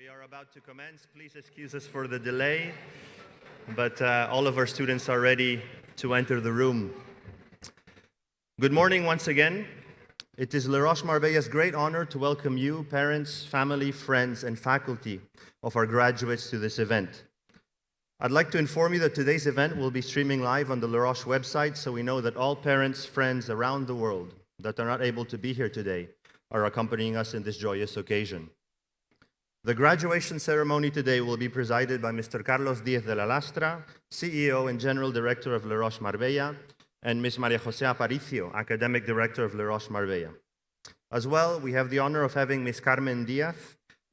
We are about to commence. Please excuse us for the delay, but all of our students are ready to enter the room. Good morning once again. It is Roches Marbella's great honor to welcome you, parents, family, friends, and faculty of our graduates to this event. I'd like to inform you that today's event will be streaming live on the Roches website, so we know that all parents, friends around the world that are not able to be here today are accompanying us in this joyous occasion. The graduation ceremony today will be presided by Mr. Carlos Díaz de la Lastra, CEO and General Director of Roches Marbella, and Ms. María José Aparicio, Academic Director of Roches Marbella. As well, we have the honor of having Ms. Carmen Díaz,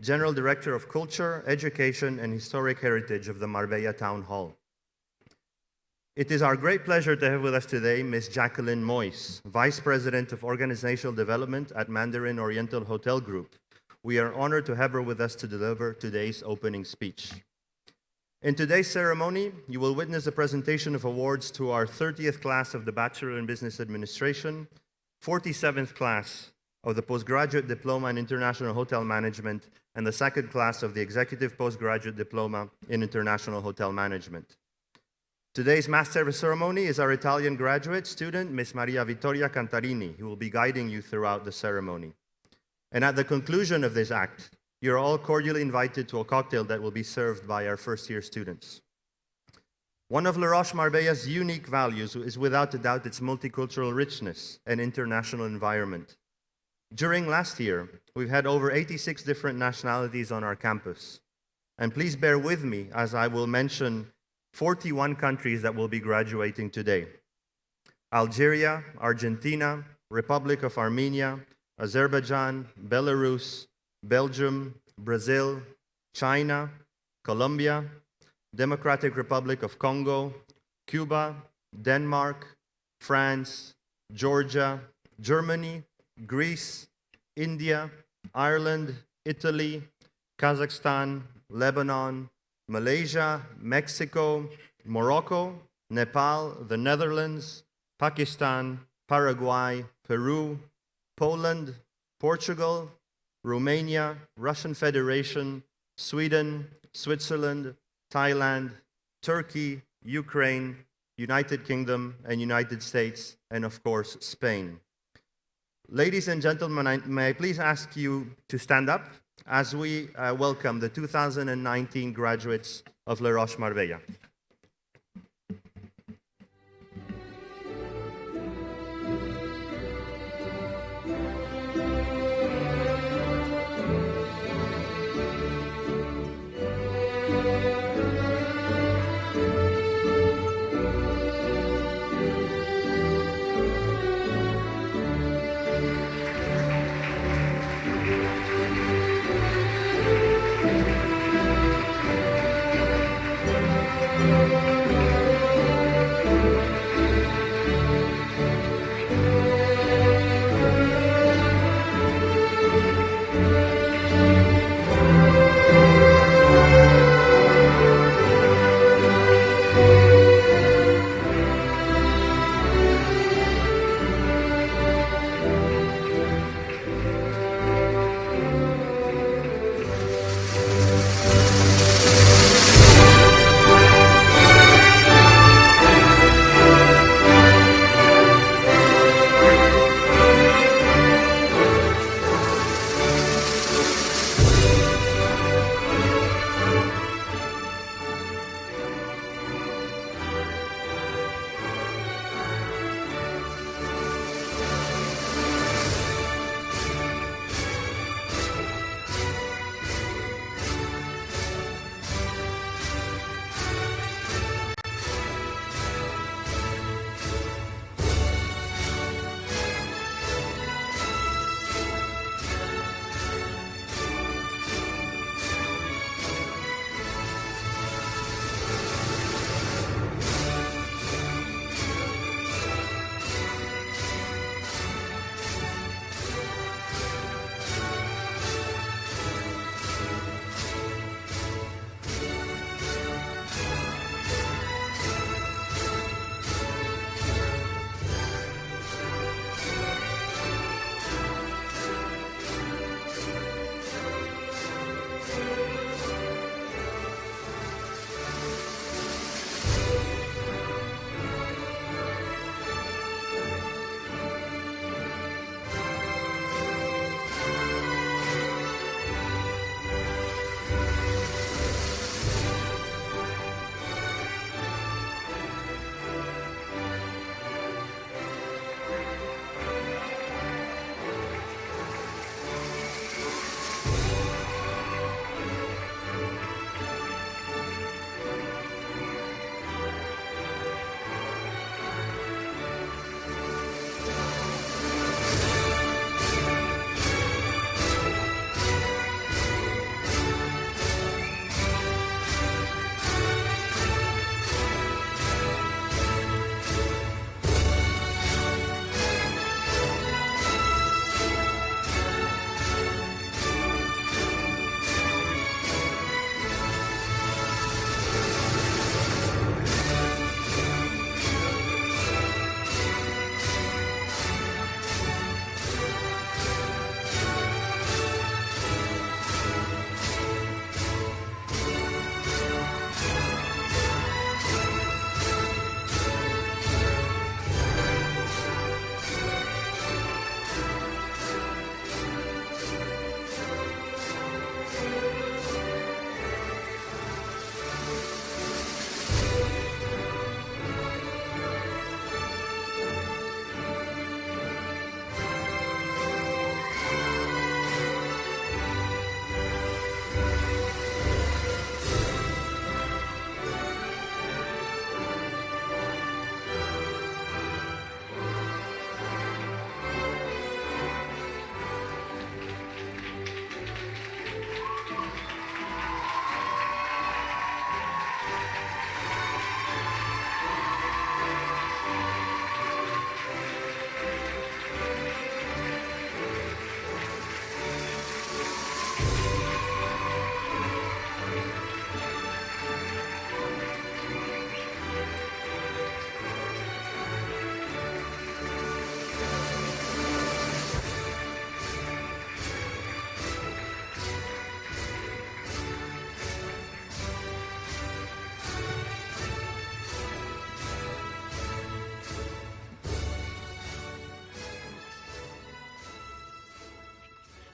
General Director of Culture, Education, and Historic Heritage of the Marbella Town Hall. It is our great pleasure to have with us today Ms. Jacqueline Moyes, Vice President of Organizational Development at Mandarin Oriental Hotel Group. We are honored to have her with us to deliver today's opening speech. In today's ceremony, you will witness the presentation of awards to our 30th class of the Bachelor in Business Administration, 47th class of the Postgraduate Diploma in International Hotel Management, and the second class of the Executive Postgraduate Diploma in International Hotel Management. Today's master ceremony is our Italian graduate student, Ms. Maria Vittoria Cantarini, who will be guiding you throughout the ceremony. And at the conclusion of this act, you're all cordially invited to a cocktail that will be served by our first-year students. One of Roches Marbella's unique values is without a doubt its multicultural richness and international environment. During last year, we've had over 86 different nationalities on our campus. And please bear with me as I will mention 41 countries that will be graduating today: Algeria, Argentina, Republic of Armenia, Azerbaijan, Belarus, Belgium, Brazil, China, Colombia, Democratic Republic of Congo, Cuba, Denmark, France, Georgia, Germany, Greece, India, Ireland, Italy, Kazakhstan, Lebanon, Malaysia, Mexico, Morocco, Nepal, the Netherlands, Pakistan, Paraguay, Peru, Poland, Portugal, Romania, Russian Federation, Sweden, Switzerland, Thailand, Turkey, Ukraine, United Kingdom, and United States, and of course, Spain. Ladies and gentlemen, may I please ask you to stand up as we welcome the 2019 graduates of Roches Marbella.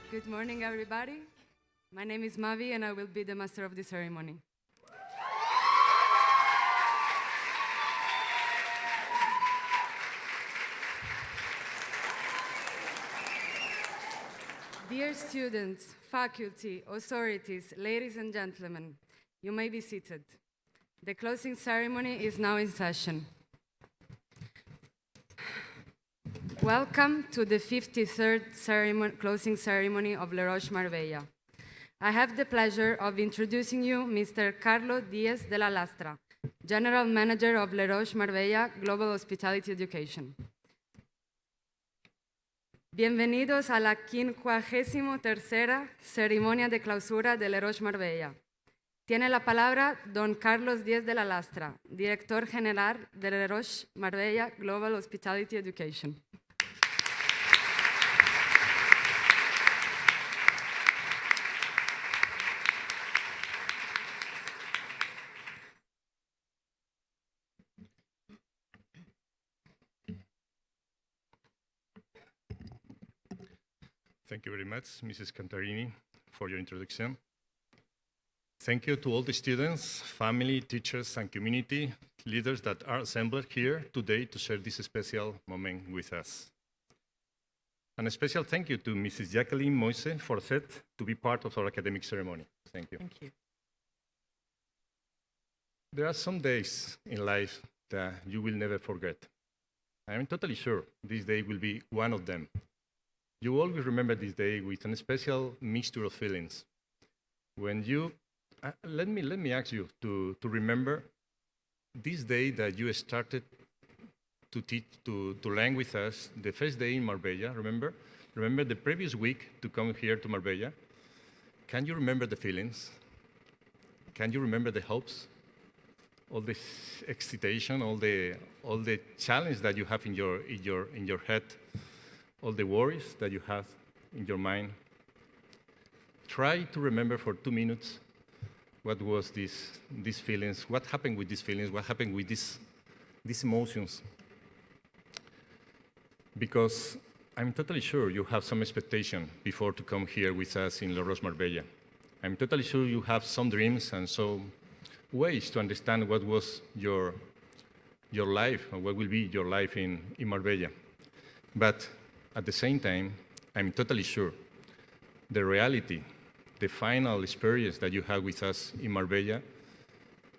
Good morning, everybody. My name is Mavi, and I will be the master of the ceremony. Dear students, faculty, authorities, ladies and gentlemen, you may be seated. The closing ceremony is now in session. Welcome to the 53rd closing ceremony of Roches Marbella. I have the pleasure of introducing you Mr. Carlo Diaz de la Lastra, General Manager of Roches Marbella Global Hospitality Education. Bienvenidos a la 53ª ceremonia de clausura de Roches Marbella. Tiene la palabra don Carlos Díaz de la Lastra, Director General de Roches Marbella Global Hospitality Education. Thank you very much, Mrs. Cantarini, for your introduction. Thank you to all the students, family, teachers, and community leaders that are assembled here today to share this special moment with us. And a special thank you to Mrs. Jacqueline Moise Forcet to be part of our academic ceremony. Thank you. Thank you. There are some days in life that you will never forget. I am totally sure this day will be one of them. You will always remember this day with a special mixture of feelings. When you, let me ask you to remember this day that you started to teach, to learn with us, the first day in Marbella, remember? Remember the previous week to come here to Marbella? Can you remember the feelings? Can you remember the hopes? All this excitation, all the challenge that you have in your head, all the worries that you have in your mind. Try to remember for 2 minutes what was these feelings, what happened with these feelings, what happened with these emotions. Because I'm totally sure you have some expectation before to come here with us in Roches Marbella. I'm totally sure you have some dreams and some ways to understand what was your life, or what will be your life in Marbella. But at the same time, I'm totally sure the reality, the final experience that you have with us in Marbella,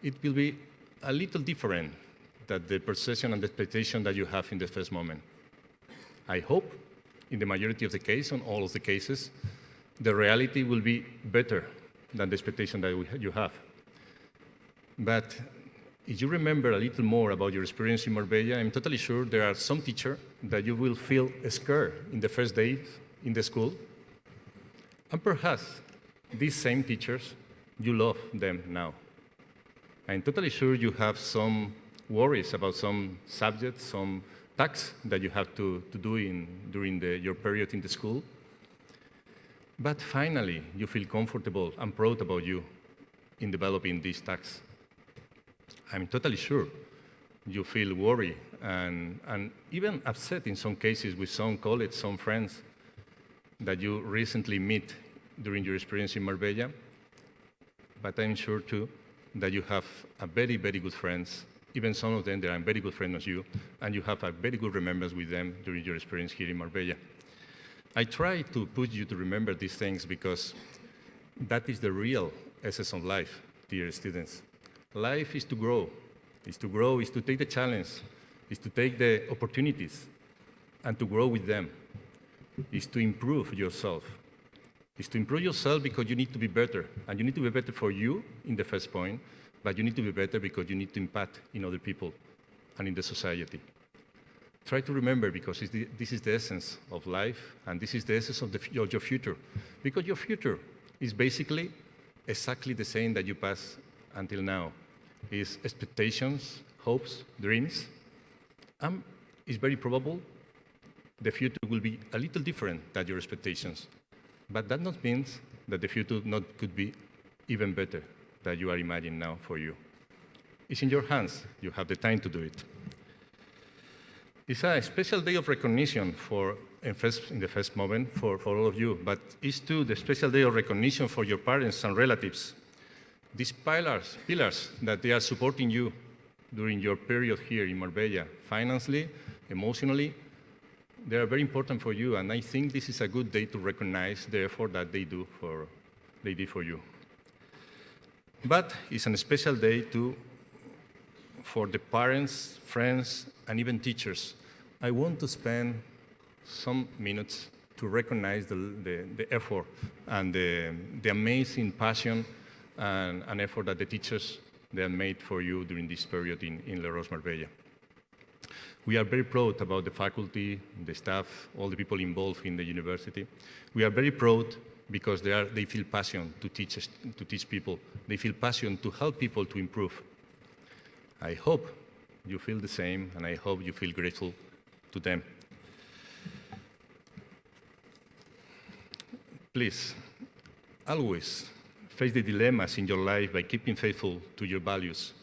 it will be a little different than the perception and the expectation that you have in the first moment. I hope, in the majority of the cases, on all of the cases, the reality will be better than the expectation that you have. But if you remember a little more about your experience in Marbella, I'm totally sure there are some teachers that you will feel scared in the first days in the school. And perhaps these same teachers, you love them now. I'm totally sure you have some worries about some subjects, some tasks that you have to do during your period in the school. But finally, you feel comfortable and proud about you in developing these tasks. I'm totally sure you feel worried and even upset in some cases with some colleagues, some friends that you recently meet during your experience in Marbella. But I'm sure too that you have a very, very good friends, even some of them that are very good friends of you, and you have a very good remembrance with them during your experience here in Marbella. I try to put you to remember these things because that is the real essence of life, dear students. Life is to grow, is to take the challenge, is to take the opportunities and to grow with them, is to improve yourself. Is to improve yourself because you need to be better, and you need to be better for you in the first point, but you need to be better because you need to impact in other people and in the society. Try to remember because this is the essence of life, and this is the essence of your future, because your future is basically exactly the same that you passed until now. Is expectations, hopes, dreams, and it's very probable the future will be a little different than your expectations. But that not means that the future could be even better than you are imagining now for you. It's in your hands. You have the time to do it. It's a special day of recognition in the first moment for all of you, but it's too the special day of recognition for your parents and relatives. These pillars that they are supporting you during your period here in Marbella, financially, emotionally, they are very important for you, and I think this is a good day to recognize the effort that they did for you. But it's a special day too for the parents, friends, and even teachers. I want to spend some minutes to recognize the effort and the amazing passion and effort that the teachers they have made for you during this period in Roches Marbella. We are very proud about the faculty, the staff, all the people involved in the university. We are very proud because they feel passion to teach people. They feel passion to help people to improve. I hope you feel the same, and I hope you feel grateful to them. Please, always face the dilemmas in your life by keeping faithful to your values.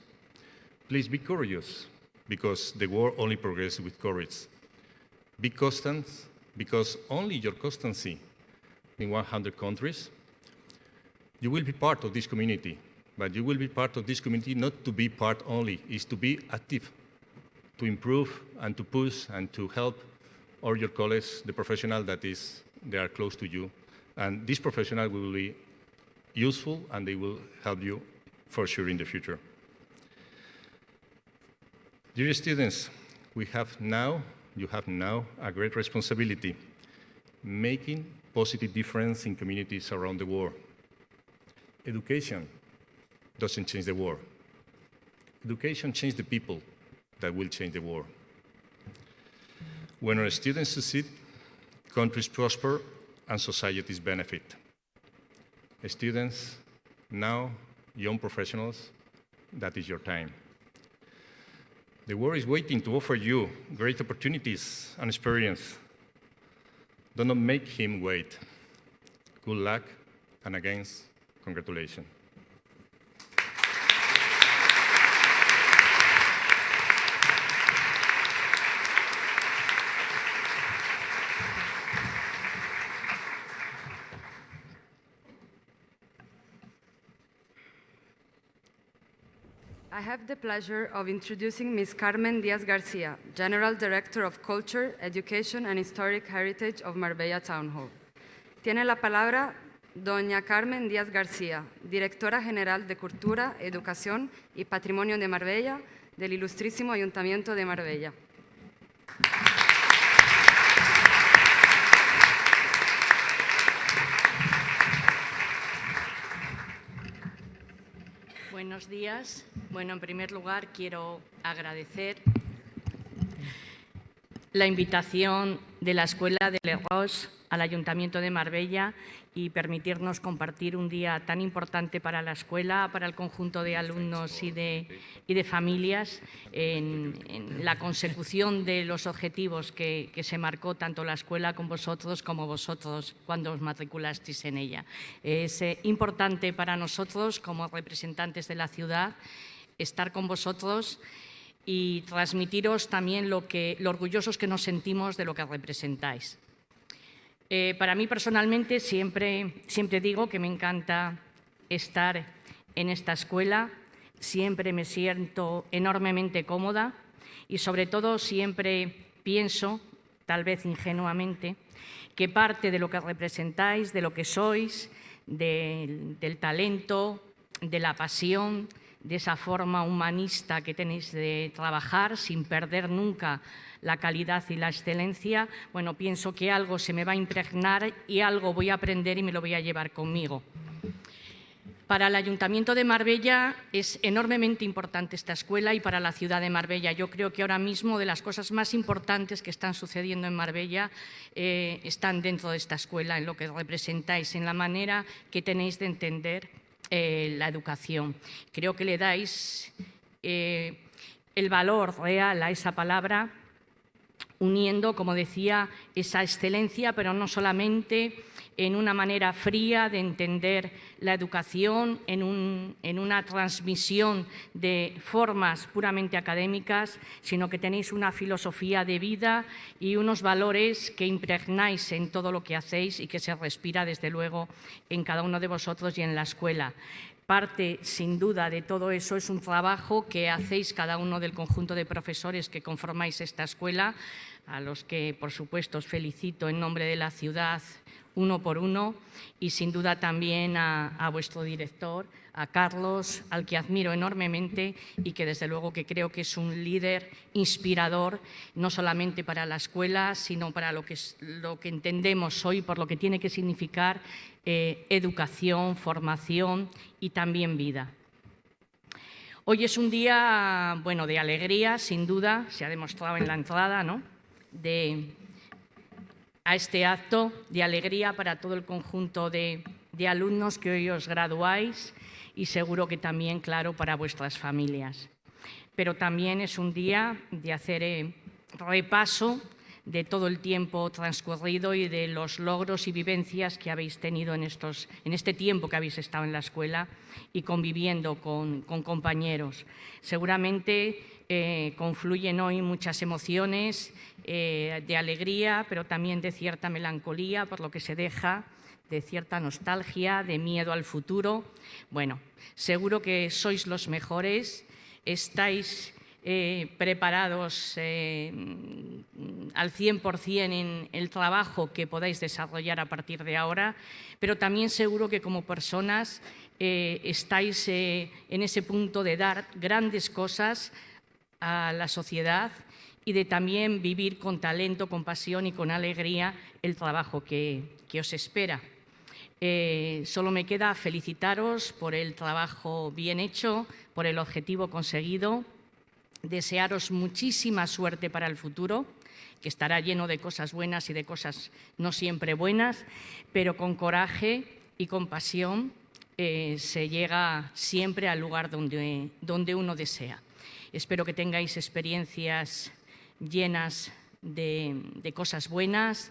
Please be courageous, because the world only progresses with courage. Be constant, because only your constancy in 100 countries, you will be part of this community, but you will be part of this community not to be part only, is to be active, to improve and to push and to help all your colleagues, the professional they are close to you. And this professional will be useful and they will help you for sure in the future. Dear students, you have now a great responsibility, making positive difference in communities around the world. Education doesn't change the world. Education changes the people that will change the world. When our students succeed, countries prosper and societies benefit. Students, now young professionals, that is your time. The world is waiting to offer you great opportunities and experience. Do not make him wait. Good luck, and again, congratulations. I have the pleasure of introducing Ms. Carmen Diaz Garcia, General Director of Culture, Education and Historic Heritage of Marbella Town Hall. Tiene la palabra doña Carmen Díaz García, Directora General de Cultura, Educación y Patrimonio de Marbella, del Ilustrísimo Ayuntamiento de Marbella. Buenos días. Bueno, en primer lugar, quiero agradecer la invitación de la Escuela de Les Roches al Ayuntamiento de Marbella y permitirnos compartir un día tan importante para la escuela, para el conjunto de alumnos y de familias en la consecución de los objetivos que se marcó tanto la escuela con vosotros como vosotros cuando os matriculasteis en ella. Es importante para nosotros, como representantes de la ciudad, estar con vosotros y transmitiros también lo orgullosos que nos sentimos de lo que representáis. Para mí personalmente siempre digo que me encanta estar en esta escuela, siempre me siento enormemente cómoda y sobre todo siempre pienso, tal vez ingenuamente, que parte de lo que representáis, de lo que sois, del talento, de la pasión, de esa forma humanista que tenéis de trabajar sin perder nunca la calidad y la excelencia, bueno, pienso que algo se me va a impregnar y algo voy a aprender y me lo voy a llevar conmigo. Para el Ayuntamiento de Marbella es enormemente importante esta escuela y para la ciudad de Marbella. Yo creo que ahora mismo de las cosas más importantes que están sucediendo en Marbella están dentro de esta escuela, en lo que representáis, en la manera que tenéis de entender la educación. Creo que le dais el valor real a esa palabra, uniendo, como decía, esa excelencia, pero no solamente en una manera fría de entender la educación, en una transmisión de formas puramente académicas, sino que tenéis una filosofía de vida y unos valores que impregnáis en todo lo que hacéis y que se respira, desde luego, en cada uno de vosotros y en la escuela. Parte, sin duda, de todo eso es un trabajo que hacéis cada uno del conjunto de profesores que conformáis esta escuela, a los que, por supuesto, os felicito en nombre de la ciudad uno por uno, y sin duda también a vuestro director, a Carlos, al que admiro enormemente y que desde luego que creo que es un líder inspirador, no solamente para la escuela, sino para lo que entendemos hoy, por lo que tiene que significar educación, formación y también vida. Hoy es un día, bueno, de alegría, sin duda, se ha demostrado en la entrada, ¿no?, a este acto, de alegría para todo el conjunto de alumnos que hoy os graduáis y seguro que también, claro, para vuestras familias. Pero también es un día de hacer repaso de todo el tiempo transcurrido y de los logros y vivencias que habéis tenido en este tiempo que habéis estado en la escuela y conviviendo con compañeros. Seguramente confluyen hoy muchas emociones de alegría, pero también de cierta melancolía por lo que se deja, de cierta nostalgia, de miedo al futuro. Bueno, seguro que sois los mejores, estáis preparados al 100% en el trabajo que podáis desarrollar a partir de ahora, pero también seguro que como personas estáis en ese punto de dar grandes cosas a la sociedad y de también vivir con talento, con pasión y con alegría el trabajo que os espera. Solo me queda felicitaros por el trabajo bien hecho, por el objetivo conseguido, desearos muchísima suerte para el futuro, que estará lleno de cosas buenas y de cosas no siempre buenas, pero con coraje y con pasión se llega siempre al lugar donde uno desea. Espero que tengáis experiencias llenas de cosas buenas,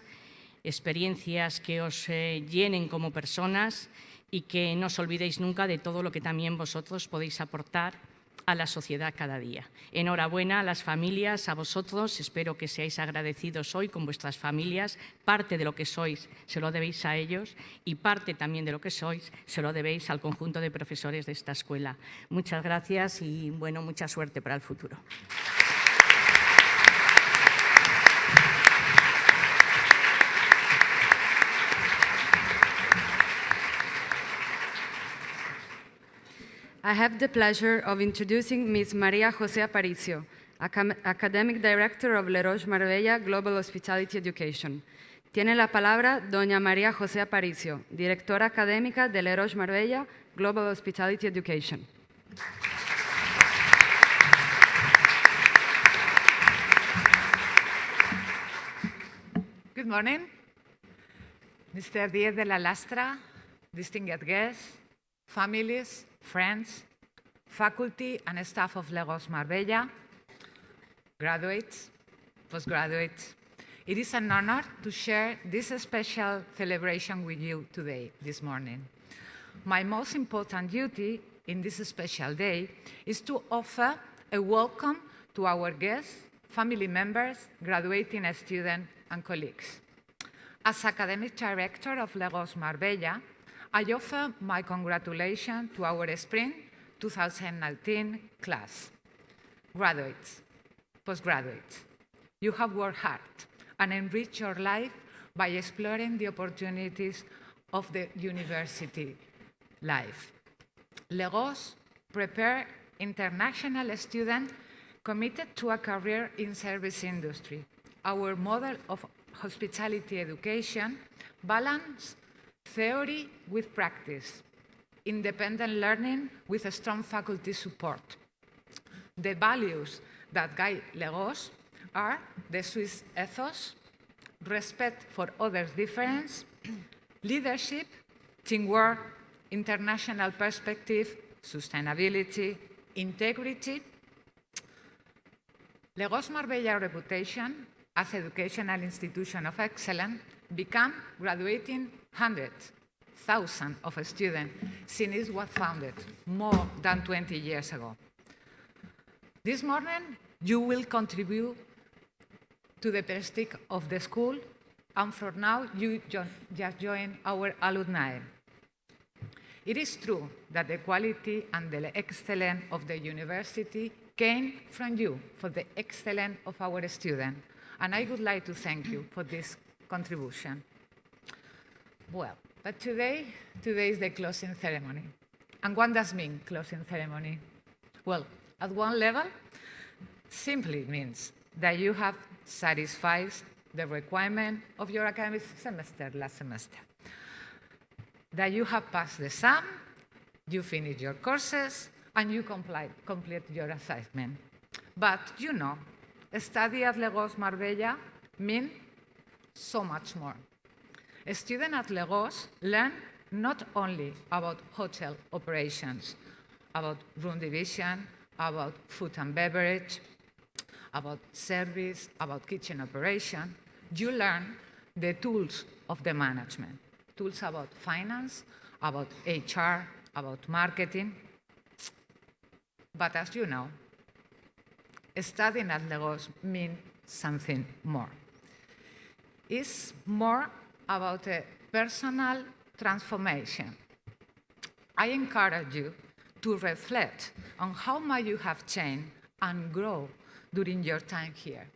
experiencias que os llenen como personas y que no os olvidéis nunca de todo lo que también vosotros podéis aportar a la sociedad cada día. Enhorabuena a las familias, a vosotros, espero que seáis agradecidos hoy con vuestras familias. Parte de lo que sois se lo debéis a ellos y parte también de lo que sois se lo debéis al conjunto de profesores de esta escuela. Muchas gracias y, bueno, mucha suerte para el futuro. I have the pleasure of introducing Ms. María José Aparicio, Academic Director of Roches Marbella Global Hospitality Education. Tiene la palabra doña María José Aparicio, Directora Académica de Roches Marbella Global Hospitality Education. Good morning, Mr. Díez de la Lastra, distinguished guests, families, friends, faculty and staff of Roches Marbella, graduates, postgraduates. It is an honor to share this special celebration with you today, this morning. My most important duty in this special day is to offer a welcome to our guests, family members, graduating students and colleagues. As Academic Director of Roches Marbella, I offer my congratulations to our Spring 2019 class. Graduates, postgraduates, you have worked hard and enriched your life by exploring the opportunities of the university life. Roches prepare international students committed to a career in service industry. Our model of hospitality education balances theory with practice, independent learning with a strong faculty support. The values that guide Roches are the Swiss ethos, respect for others' difference, leadership, teamwork, international perspective, sustainability, integrity. Roches Marbella reputation as educational institution of excellence become graduating hundreds, thousands of students since it was founded more than 20 years ago. This morning, you will contribute to the prestige of the school, and for now, you just join our alumni. It is true that the quality and the excellence of the university came from you, for the excellence of our students, and I would like to thank you for this contribution. Well, but today is the closing ceremony. And what does mean closing ceremony? Well, at one level, simply means that you have satisfied the requirement of your academic semester last semester, that you have passed the exam, you finish your courses, and you complete your assignment. But you know, study at Roches Marbella means so much more. Students at Roches learn not only about hotel operations, about room division, about food and beverage, about service, about kitchen operation. You learn the tools of the management, tools about finance, about HR, about marketing. But as you know, studying at Roches means something more. It's more about a personal transformation. I encourage you to reflect on how much you have changed and grow during your time here.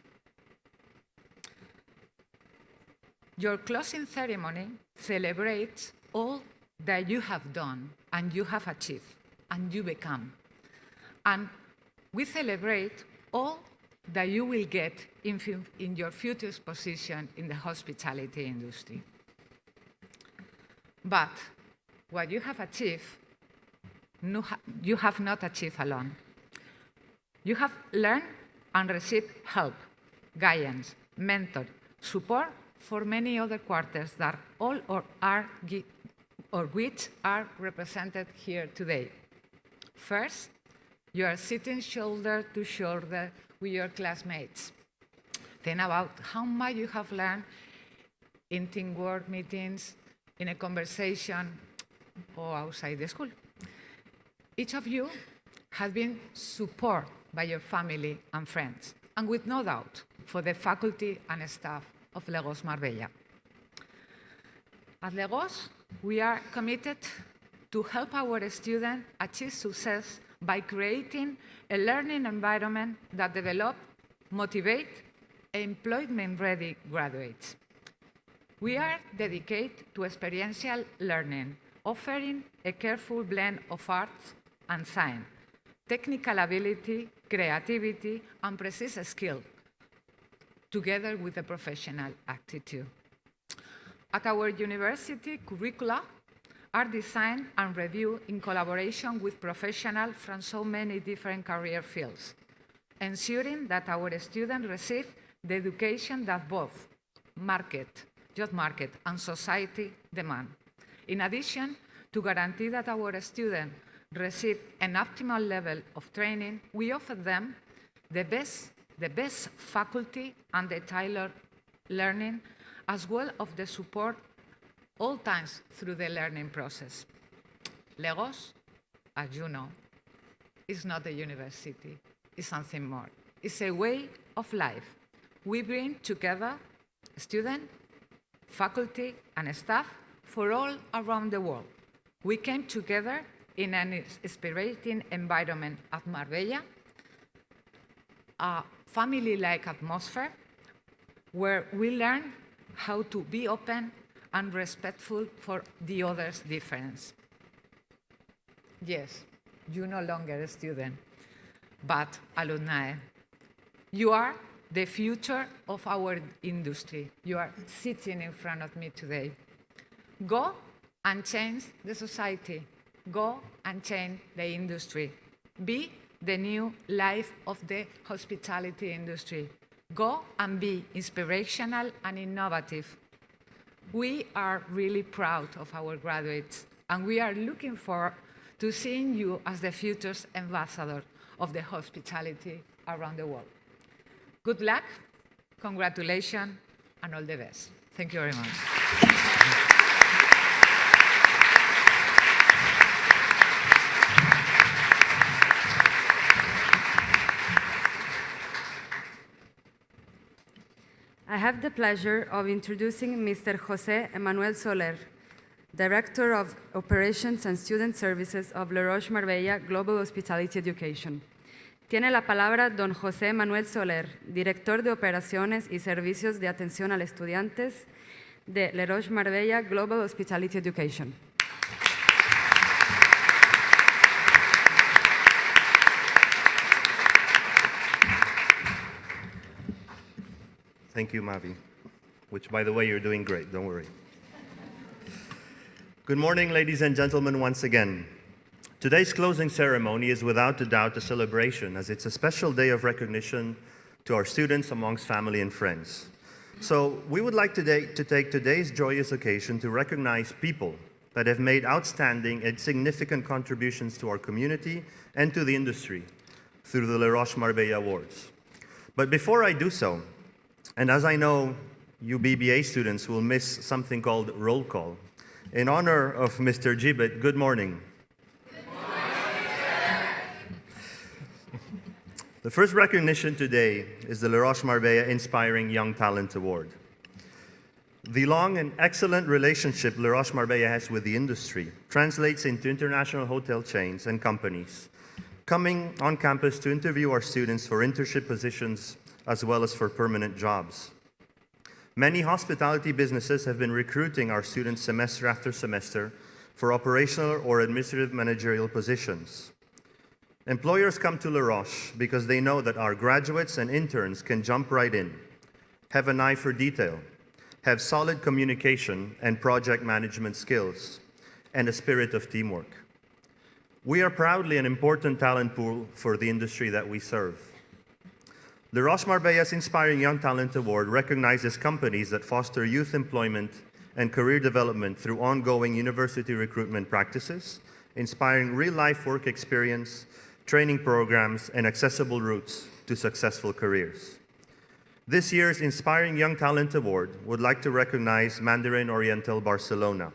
Your closing ceremony celebrates all that you have done and you have achieved and you become. And we celebrate all that you will get in your future position in the hospitality industry. But what you have achieved, you have not achieved alone. You have learned and received help, guidance, mentor, support for many other quarters that all or which are represented here today. First, you are sitting shoulder to shoulder with your classmates. Think about how much you have learned in teamwork meetings, in a conversation, or outside the school. Each of you has been supported by your family and friends, and with no doubt for the faculty and staff of Roches Marbella. At Roches, we are committed to help our students achieve success by creating a learning environment that develops, motivates, employment-ready graduates. We are dedicated to experiential learning, offering a careful blend of arts and science, technical ability, creativity, and precise skill, together with a professional attitude. At our university, curricula are designed and reviewed in collaboration with professionals from so many different career fields, ensuring that our students receive the education that both job market, and society demand. In addition, to guarantee that our students receive an optimal level of training, we offer them the best faculty and the tailored learning, as well as the support all times through the learning process. Roches, as you know, is not a university, it's something more. It's a way of life. We bring together students, faculty, and staff for all around the world. We came together in an inspiring environment at Marbella, a family-like atmosphere where we learn how to be open and respectful for the other's difference. Yes, you're no longer a student, but alumni. You are the future of our industry. You are sitting in front of me today. Go and change the society. Go and change the industry. Be the new life of the hospitality industry. Go and be inspirational and innovative. We are really proud of our graduates, and we are looking forward to seeing you as the future's ambassador of the hospitality around the world. Good luck, congratulations, and all the best. Thank you very much. I have the pleasure of introducing Mr. José Emanuel Soler, Director of Operations and Student Services of Roches Marbella Global Hospitality Education. Tiene la palabra don José Manuel Soler, Director de Operaciones y Servicios de Atención al Estudiantes de Roches Marbella Global Hospitality Education. Thank you, Mavi, which, by the way, you're doing great, don't worry. Good morning, ladies and gentlemen, once again. Today's closing ceremony is without a doubt a celebration, as it's a special day of recognition to our students amongst family and friends. So we would like today to take today's joyous occasion to recognize people that have made outstanding and significant contributions to our community and to the industry through the Roches Marbella Awards. But before I do so, and as I know you BBA students will miss something called roll call, in honor of Mr. Gibbet, good morning. Good morning. The first recognition today is the Roches Marbella Inspiring Young Talent Award. The long and excellent relationship Roches Marbella has with the industry translates into international hotel chains and companies coming on campus to interview our students for internship positions as well as for permanent jobs. Many hospitality businesses have been recruiting our students semester after semester for operational or administrative managerial positions. Employers come to La Roche because they know that our graduates and interns can jump right in, have an eye for detail, have solid communication and project management skills, and a spirit of teamwork. We are proudly an important talent pool for the industry that we serve. The Roches Marbella's Inspiring Young Talent Award recognizes companies that foster youth employment and career development through ongoing university recruitment practices, inspiring real-life work experience, training programs, and accessible routes to successful careers. This year's Inspiring Young Talent Award would like to recognize Mandarin Oriental Barcelona,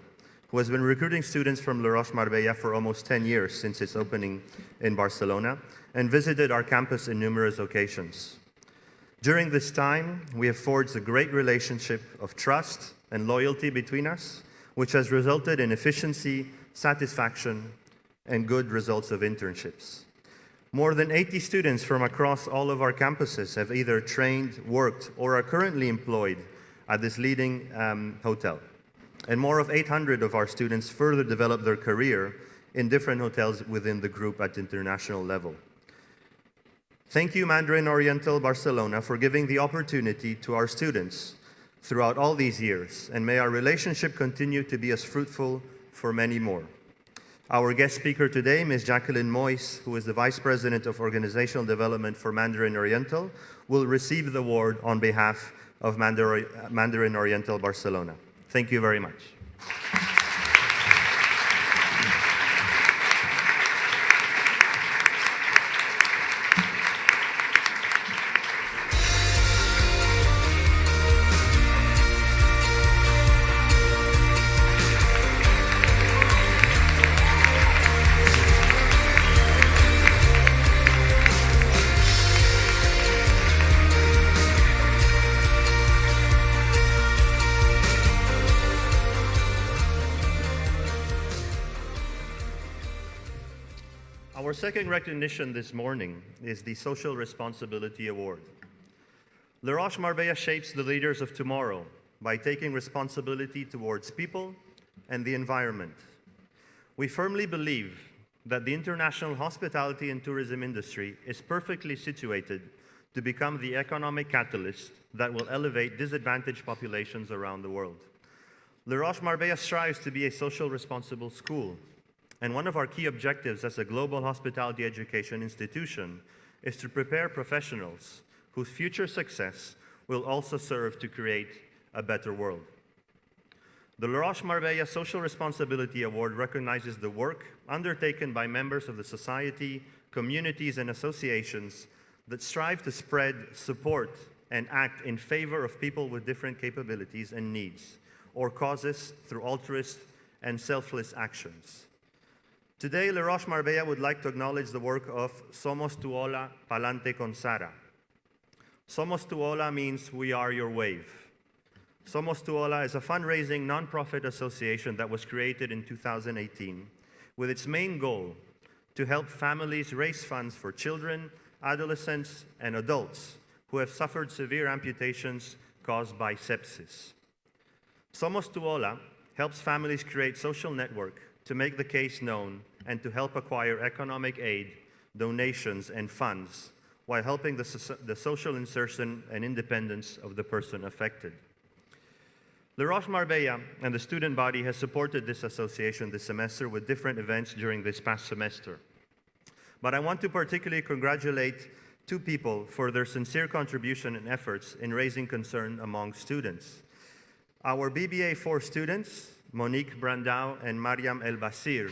who has been recruiting students from La Roche Marbella for almost 10 years since its opening in Barcelona and visited our campus in numerous occasions. During this time, we have forged a great relationship of trust and loyalty between us, which has resulted in efficiency, satisfaction, and good results of internships. More than 80 students from across all of our campuses have either trained, worked, or are currently employed at this leading hotel. And more of 800 of our students further developed their career in different hotels within the group at international level. Thank you, Mandarin Oriental Barcelona, for giving the opportunity to our students throughout all these years, and may our relationship continue to be as fruitful for many more. Our guest speaker today, Ms. Jacqueline Moyes, who is the Vice President of Organizational Development for Mandarin Oriental, will receive the award on behalf of Mandarin Oriental Barcelona. Thank you very much. Our second recognition this morning is the Social Responsibility Award. La Roche Marbella shapes the leaders of tomorrow by taking responsibility towards people and the environment. We firmly believe that the international hospitality and tourism industry is perfectly situated to become the economic catalyst that will elevate disadvantaged populations around the world. La Roche Marbella strives to be a social responsible school. And one of our key objectives as a global hospitality education institution is to prepare professionals whose future success will also serve to create a better world. The Roches Marbella Social Responsibility Award recognizes the work undertaken by members of the society, communities, and associations that strive to spread, support, and act in favor of people with different capabilities and needs, or causes through altruist and selfless actions. Today, Le Roches Marbella would like to acknowledge the work of Somos Tu Ola, Pa'lante con Sara. Somos Tu Ola means we are your wave. Somos Tu Ola is a fundraising nonprofit association that was created in 2018 with its main goal to help families raise funds for children, adolescents, and adults who have suffered severe amputations caused by sepsis. Somos Tu Ola helps families create social network to make the case known and to help acquire economic aid, donations, and funds while helping the social insertion and independence of the person affected. Le Roches Marbella and the student body has supported this association this semester with different events during this past semester. But I want to particularly congratulate two people for their sincere contribution and efforts in raising concern among students. Our BBA 4 students, Monique Brandau and Mariam El Basir,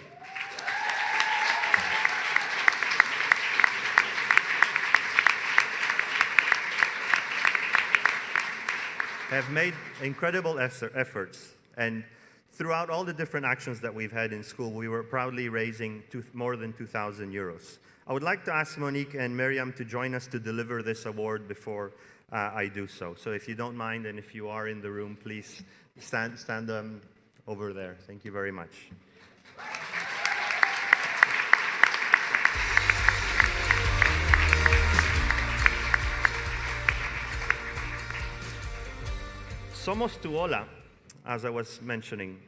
have made incredible efforts, and throughout all the different actions that we've had in school, we were proudly raising more than 2,000 euros. I would like to ask Monique and Miriam to join us to deliver this award before I do so. So if you don't mind, and if you are in the room, please stand over there. Thank you very much. Somos Tu Ola, as I was mentioning,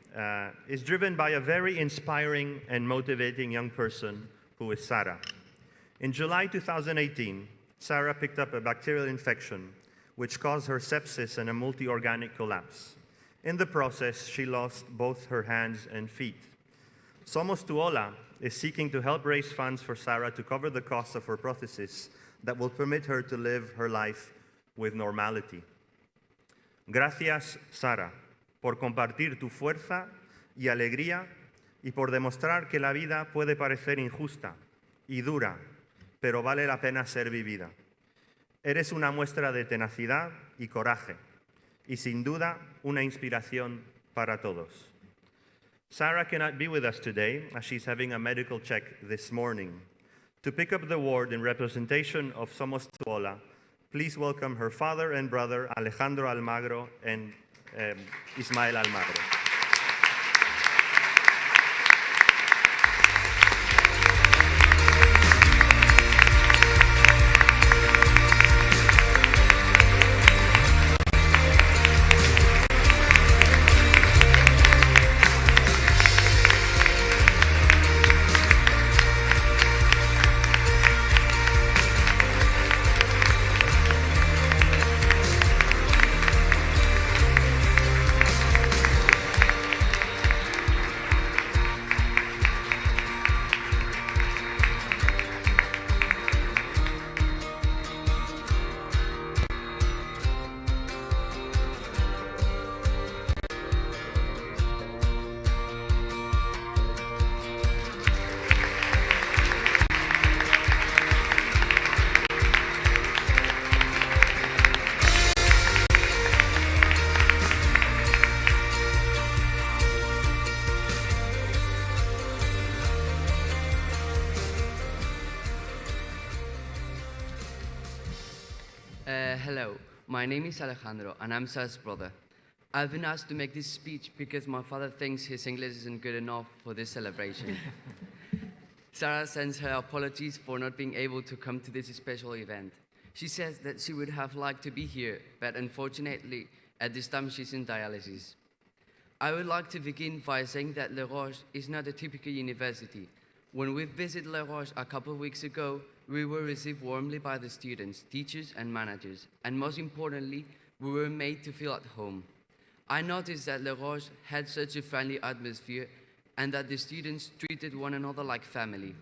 is driven by a very inspiring and motivating young person who is Sarah. In July 2018, Sarah picked up a bacterial infection which caused her sepsis and a multi-organic collapse. In the process, she lost both her hands and feet. Somos Tu Ola is seeking to help raise funds for Sarah to cover the costs of her prosthesis that will permit her to live her life with normality. Gracias, Sara, por compartir tu fuerza y alegría y por demostrar que la vida puede parecer injusta y dura, pero vale la pena ser vivida. Eres una muestra de tenacidad y coraje, y sin duda una inspiración para todos. Sarah cannot be with us today as she's having a medical check this morning. To pick up the award in representation of Somos Tu Ola, please welcome her father and brother, Alejandro Almagro and Ismael Almagro. Hello, my name is Alejandro, and I'm Sarah's brother. I've been asked to make this speech because my father thinks his English isn't good enough for this celebration. Sarah sends her apologies for not being able to come to this special event. She says that she would have liked to be here, but unfortunately, at this time she's in dialysis. I would like to begin by saying that Le Roches is not a typical university. When we visited Le Roches a couple of weeks ago, we were received warmly by the students, teachers, and managers, and most importantly, we were made to feel at home. I noticed that Le Roches had such a friendly atmosphere and that the students treated one another like family.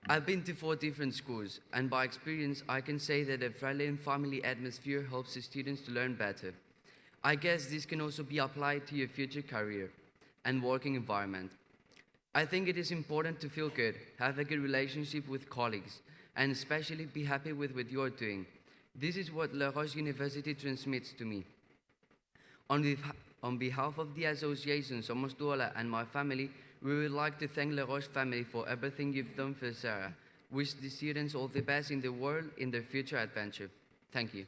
I've been to 4 different schools, and by experience, I can say that a friendly and family atmosphere helps the students to learn better. I guess this can also be applied to your future career and working environment. I think it is important to feel good, have a good relationship with colleagues, and especially be happy with what you're doing. This is what La Roche University transmits to me. On behalf of the association Somos Duola and my family, we would like to thank La Roche family for everything you've done for Sarah. Wish the students all the best in the world in their future adventure. Thank you.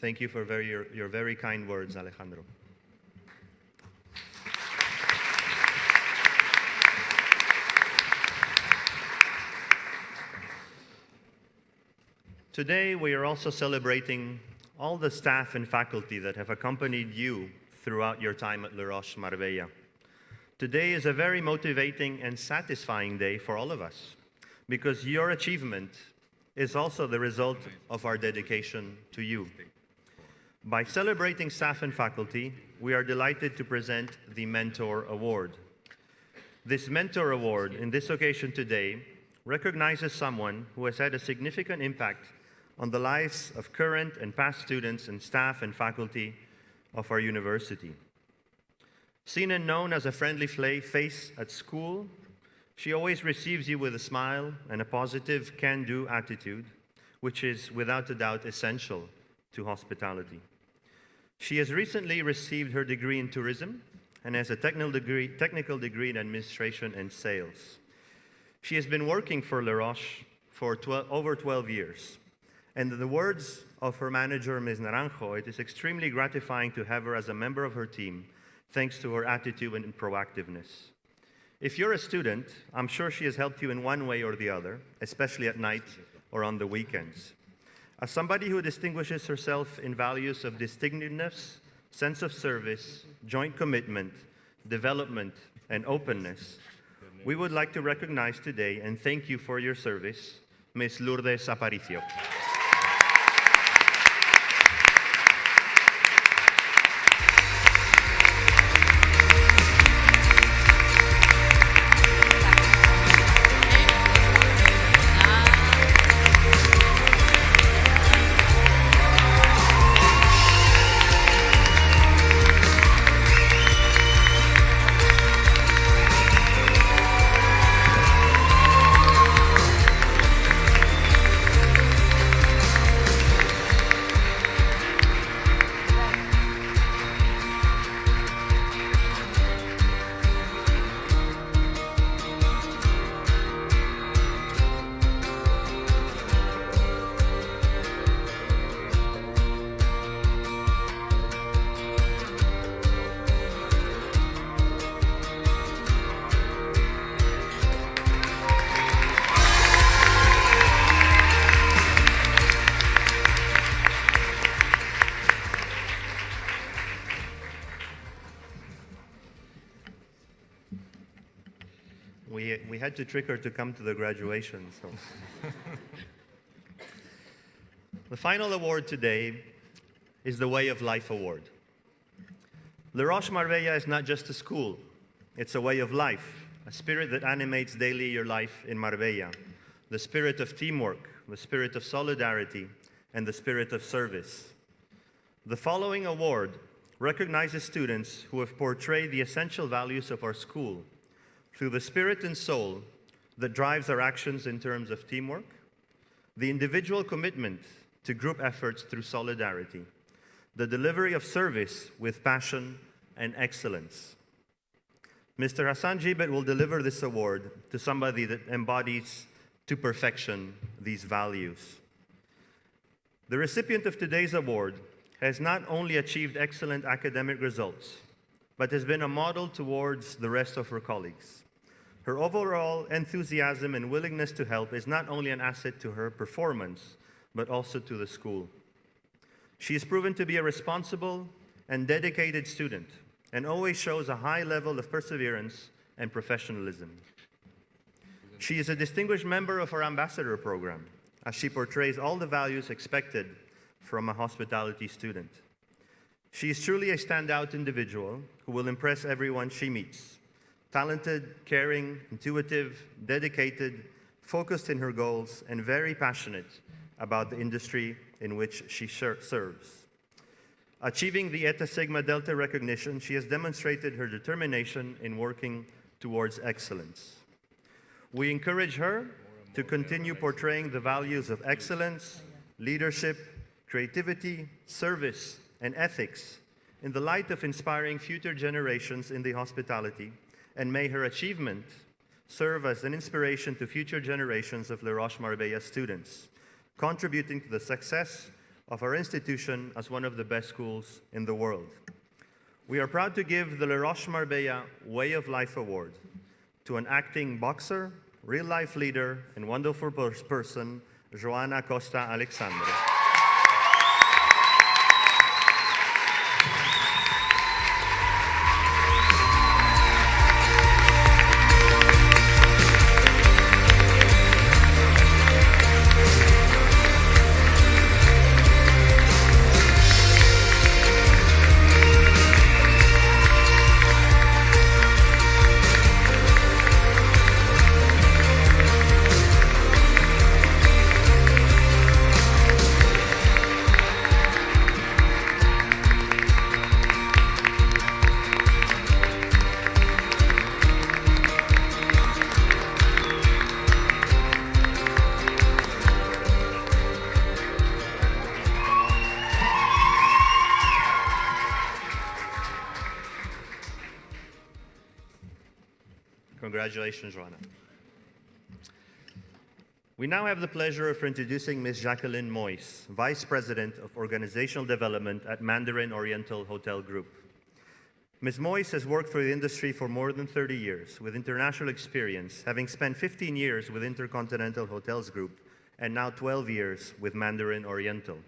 Thank you for your very kind words, Alejandro. Today, we are also celebrating all the staff and faculty that have accompanied you throughout your time at Roches Marbella. Today is a very motivating and satisfying day for all of us, because your achievement is also the result of our dedication to you. By celebrating staff and faculty, we are delighted to present the Mentor Award. This Mentor Award, in this occasion today, recognizes someone who has had a significant impact on the lives of current and past students and staff and faculty of our university. Seen and known as a friendly face at school, she always receives you with a smile and a positive can-do attitude, which is without a doubt essential to hospitality. She has recently received her degree in tourism and has a technical degree in administration and sales. She has been working for La Roche for over 12 years. And in the words of her manager, Ms. Naranjo, it is extremely gratifying to have her as a member of her team, thanks to her attitude and proactiveness. If you're a student, I'm sure she has helped you in one way or the other, especially at night or on the weekends. As somebody who distinguishes herself in values of distinctiveness, sense of service, joint commitment, development, and openness, we would like to recognize today and thank you for your service, Ms. Lourdes Aparicio. We had to trick her to come to the graduation. So. The final award today is the Way of Life Award. La Roche Marbella is not just a school. It's a way of life, a spirit that animates daily your life in Marbella, the spirit of teamwork, the spirit of solidarity, and the spirit of service. The following award recognizes students who have portrayed the essential values of our school through the spirit and soul that drives our actions in terms of teamwork, the individual commitment to group efforts through solidarity, the delivery of service with passion and excellence. Mr. Hassan Jibet will deliver this award to somebody that embodies to perfection these values. The recipient of today's award has not only achieved excellent academic results, but has been a model towards the rest of her colleagues. Her overall enthusiasm and willingness to help is not only an asset to her performance, but also to the school. She has proven to be a responsible and dedicated student, and always shows a high level of perseverance and professionalism. She is a distinguished member of our ambassador program, as she portrays all the values expected from a hospitality student. She is truly a standout individual who will impress everyone she meets. Talented, caring, intuitive, dedicated, focused in her goals, and very passionate about the industry in which she serves. Achieving the Eta Sigma Delta recognition, she has demonstrated her determination in working towards excellence. We encourage her to continue portraying the values of excellence, leadership, creativity, service, and ethics in the light of inspiring future generations in the hospitality, and may her achievement serve as an inspiration to future generations of Le Roches Marbella students, contributing to the success of our institution as one of the best schools in the world. We are proud to give the Le Roches Marbella Way of Life Award to an acting boxer, real-life leader, and wonderful person, Joana Costa Alexandre. Congratulations, Joanna. We now have the pleasure of introducing Ms. Jacqueline Moyes, Vice President of Organizational Development at Mandarin Oriental Hotel Group. Ms. Moyes has worked for the industry for more than 30 years with international experience, having spent 15 years with Intercontinental Hotels Group and now 12 years with Mandarin Oriental,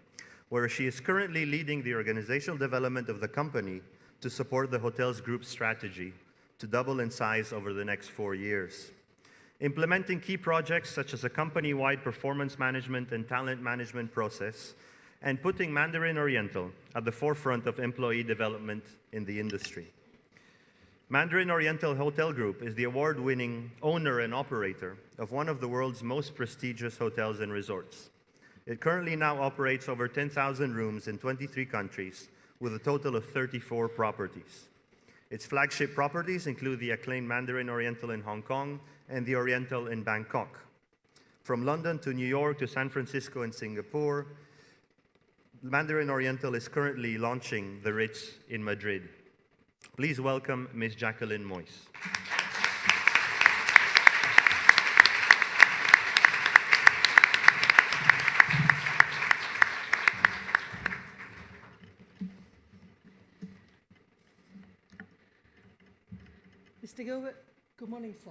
where she is currently leading the organizational development of the company to support the Hotels Group's strategy to double in size over the next 4 years. Implementing key projects such as a company-wide performance management and talent management process, and putting Mandarin Oriental at the forefront of employee development in the industry. Mandarin Oriental Hotel Group is the award-winning owner and operator of one of the world's most prestigious hotels and resorts. It currently now operates over 10,000 rooms in 23 countries with a total of 34 properties. Its flagship properties include the acclaimed Mandarin Oriental in Hong Kong and the Oriental in Bangkok. From London to New York to San Francisco and Singapore, Mandarin Oriental is currently launching the Ritz in Madrid. Please welcome Ms. Jacqueline Moyes. Mr. Gilbert, good morning, sir.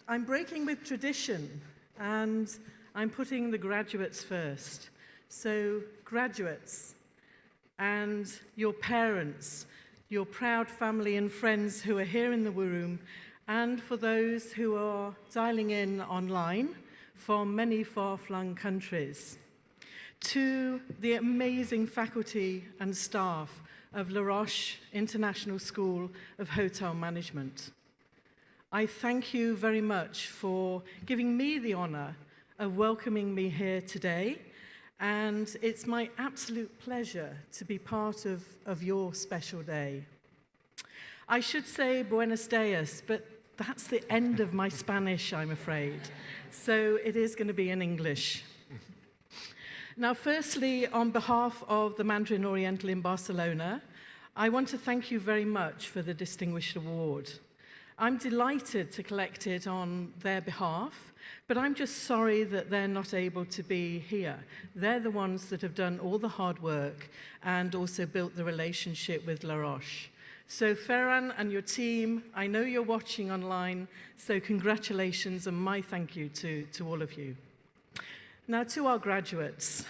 I'm breaking with tradition, and I'm putting the graduates first. So, graduates and your parents, your proud family and friends who are here in the room, and for those who are dialing in online from many far-flung countries, to the amazing faculty and staff of La Roche International School of Hotel Management. I thank you very much for giving me the honor of welcoming me here today, and it's my absolute pleasure to be part of your special day. I should say Buenos Dias, but that's the end of my Spanish, I'm afraid, so it is going to be in English. Now, firstly, on behalf of the Mandarin Oriental in Barcelona, I want to thank you very much for the Distinguished Award. I'm delighted to collect it on their behalf, but I'm just sorry that they're not able to be here. They're the ones that have done all the hard work and also built the relationship with La Roche. So Ferran and your team, I know you're watching online, so congratulations and my thank you to all of you. Now, to our graduates,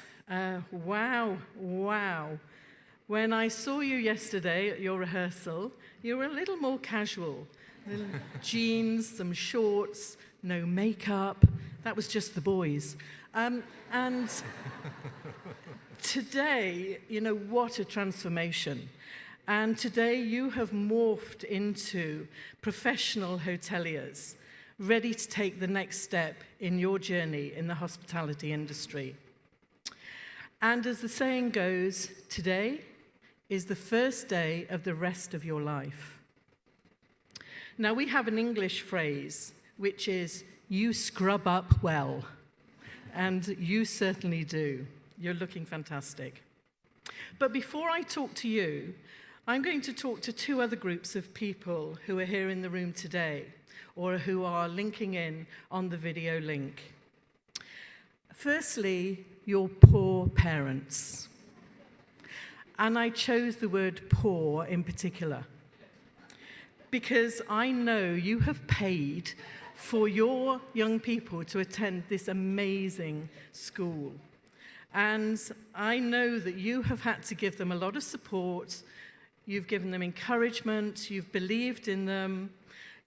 wow. When I saw you yesterday at your rehearsal, you were a little more casual. Little jeans, some shorts, no makeup. That was just the boys. And today, what a transformation. And today you have morphed into professional hoteliers, ready to take the next step in your journey in the hospitality industry. And as the saying goes, today is the first day of the rest of your life. Now, we have an English phrase, which is, you scrub up well. And you certainly do. You're looking fantastic. But before I talk to you, I'm going to talk to two other groups of people who are here in the room today, or who are linking in on the video link. Firstly, your poor parents. And I chose the word poor in particular, because I know you have paid for your young people to attend this amazing school. And I know that you have had to give them a lot of support, you've given them encouragement, you've believed in them,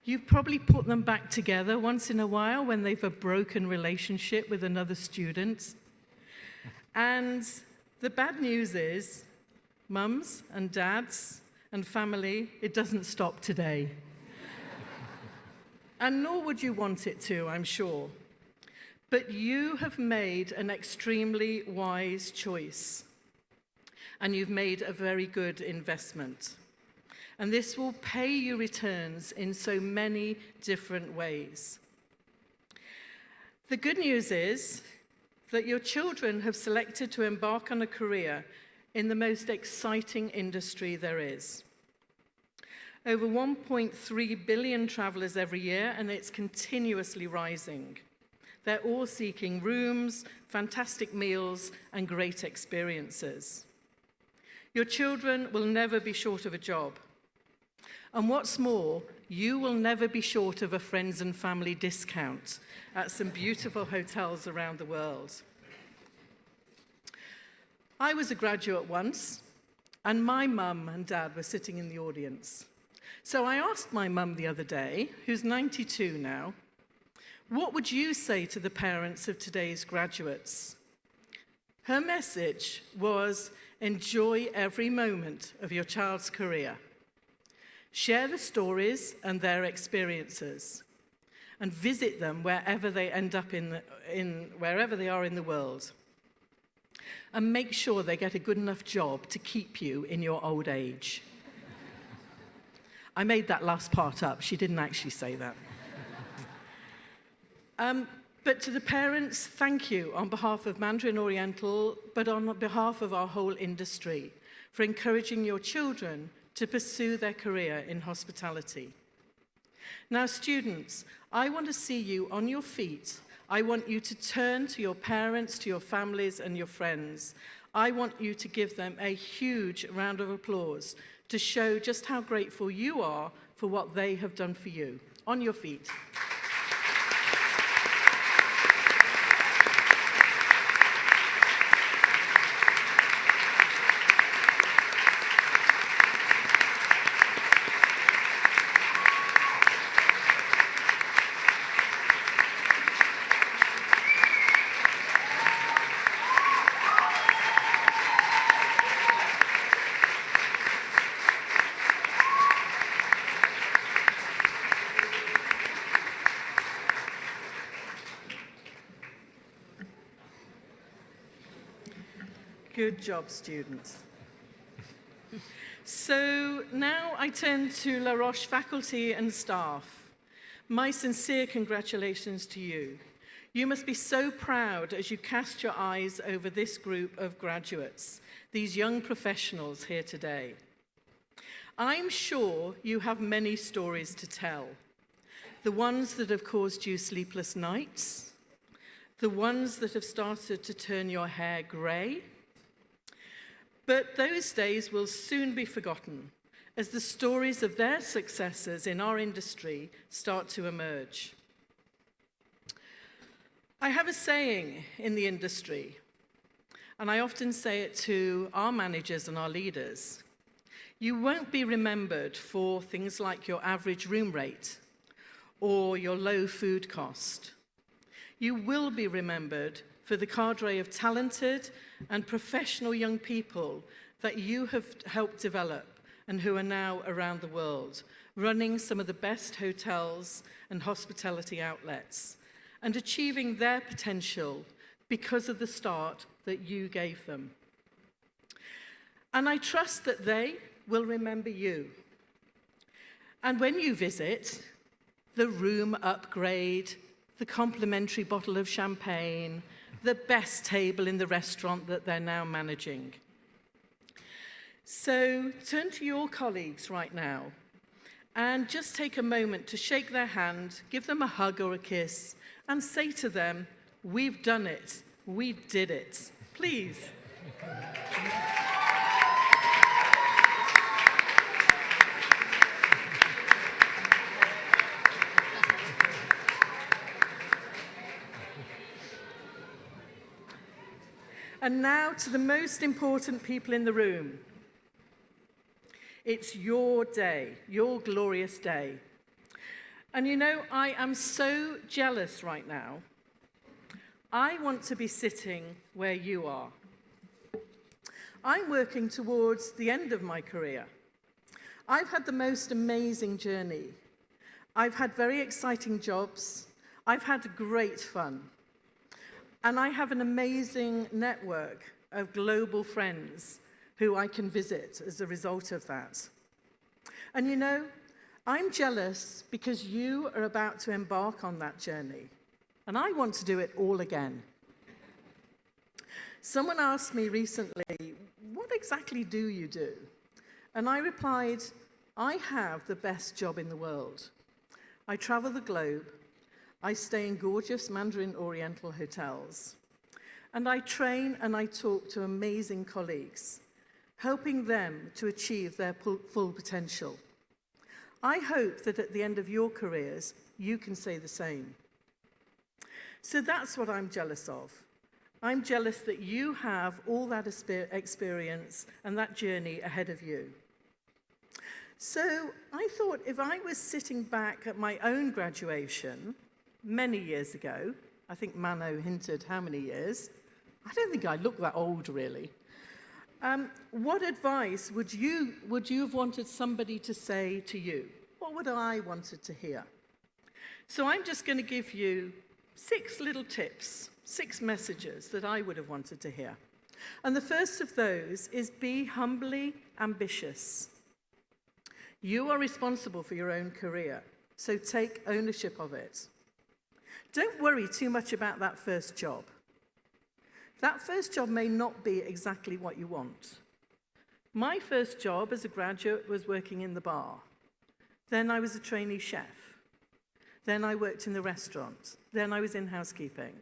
you've probably put them back together once in a while when they've a broken relationship with another student. And the bad news is, mums and dads and family, it doesn't stop today. And nor would you want it to, I'm sure. But you have made an extremely wise choice. And you've made a very good investment. And this will pay you returns in so many different ways. The good news is that your children have selected to embark on a career in the most exciting industry there is. Over 1.3 billion travelers every year, and it's continuously rising. They're all seeking rooms, fantastic meals, and great experiences. Your children will never be short of a job. And what's more, you will never be short of a friends and family discount at some beautiful hotels around the world. I was a graduate once, and my mum and dad were sitting in the audience. So I asked my mum the other day, who's 92 now, what would you say to the parents of today's graduates? Her message was, enjoy every moment of your child's career. Share the stories and their experiences, and visit them wherever they end up wherever they are in the world. And make sure they get a good enough job to keep you in your old age. I made that last part up. She didn't actually say that. But to the parents, thank you on behalf of Mandarin Oriental, but on behalf of our whole industry, for encouraging your children to pursue their career in hospitality. Now, students, I want to see you on your feet. I want you to turn to your parents, to your families, and your friends. I want you to give them a huge round of applause to show just how grateful you are for what they have done for you. On your feet. Good job, students. So now I turn to La Roche faculty and staff. My sincere congratulations to you. You must be so proud as you cast your eyes over this group of graduates, these young professionals here today. I'm sure you have many stories to tell. The ones that have caused you sleepless nights, the ones that have started to turn your hair grey. But those days will soon be forgotten as the stories of their successes in our industry start to emerge. I have a saying in the industry, and I often say it to our managers and our leaders. You won't be remembered for things like your average room rate or your low food cost. You will be remembered for the cadre of talented and professional young people that you have helped develop and who are now around the world, running some of the best hotels and hospitality outlets, and achieving their potential because of the start that you gave them. And I trust that they will remember you. And when you visit, the room upgrade, the complimentary bottle of champagne, the best table in the restaurant that they're now managing. So turn to your colleagues right now and just take a moment to shake their hand, give them a hug or a kiss, and say to them, "We've done it. We did it." Please. And now to the most important people in the room. It's your day, your glorious day. And you know, I am so jealous right now. I want to be sitting where you are. I'm working towards the end of my career. I've had the most amazing journey. I've had very exciting jobs. I've had great fun. And I have an amazing network of global friends who I can visit as a result of that. And you know, I'm jealous because you are about to embark on that journey. And I want to do it all again. Someone asked me recently, "What exactly do you do?" And I replied, "I have the best job in the world. I travel the globe. I stay in gorgeous Mandarin Oriental hotels. And I train and I talk to amazing colleagues, helping them to achieve their full potential. I hope that at the end of your careers, you can say the same." So that's what I'm jealous of. I'm jealous that you have all that experience and that journey ahead of you. So I thought if I was sitting back at my own graduation many years ago, I think Mano hinted how many years, I don't think I look that old really. What advice would you have wanted somebody to say to you? What would I wanted to hear? So I'm just going to give you 6 little tips, 6 messages that I would have wanted to hear. And the first of those is be humbly ambitious. You are responsible for your own career, so take ownership of it. Don't worry too much about that first job. That first job may not be exactly what you want. My first job as a graduate was working in the bar. Then I was a trainee chef. Then I worked in the restaurant. Then I was in housekeeping.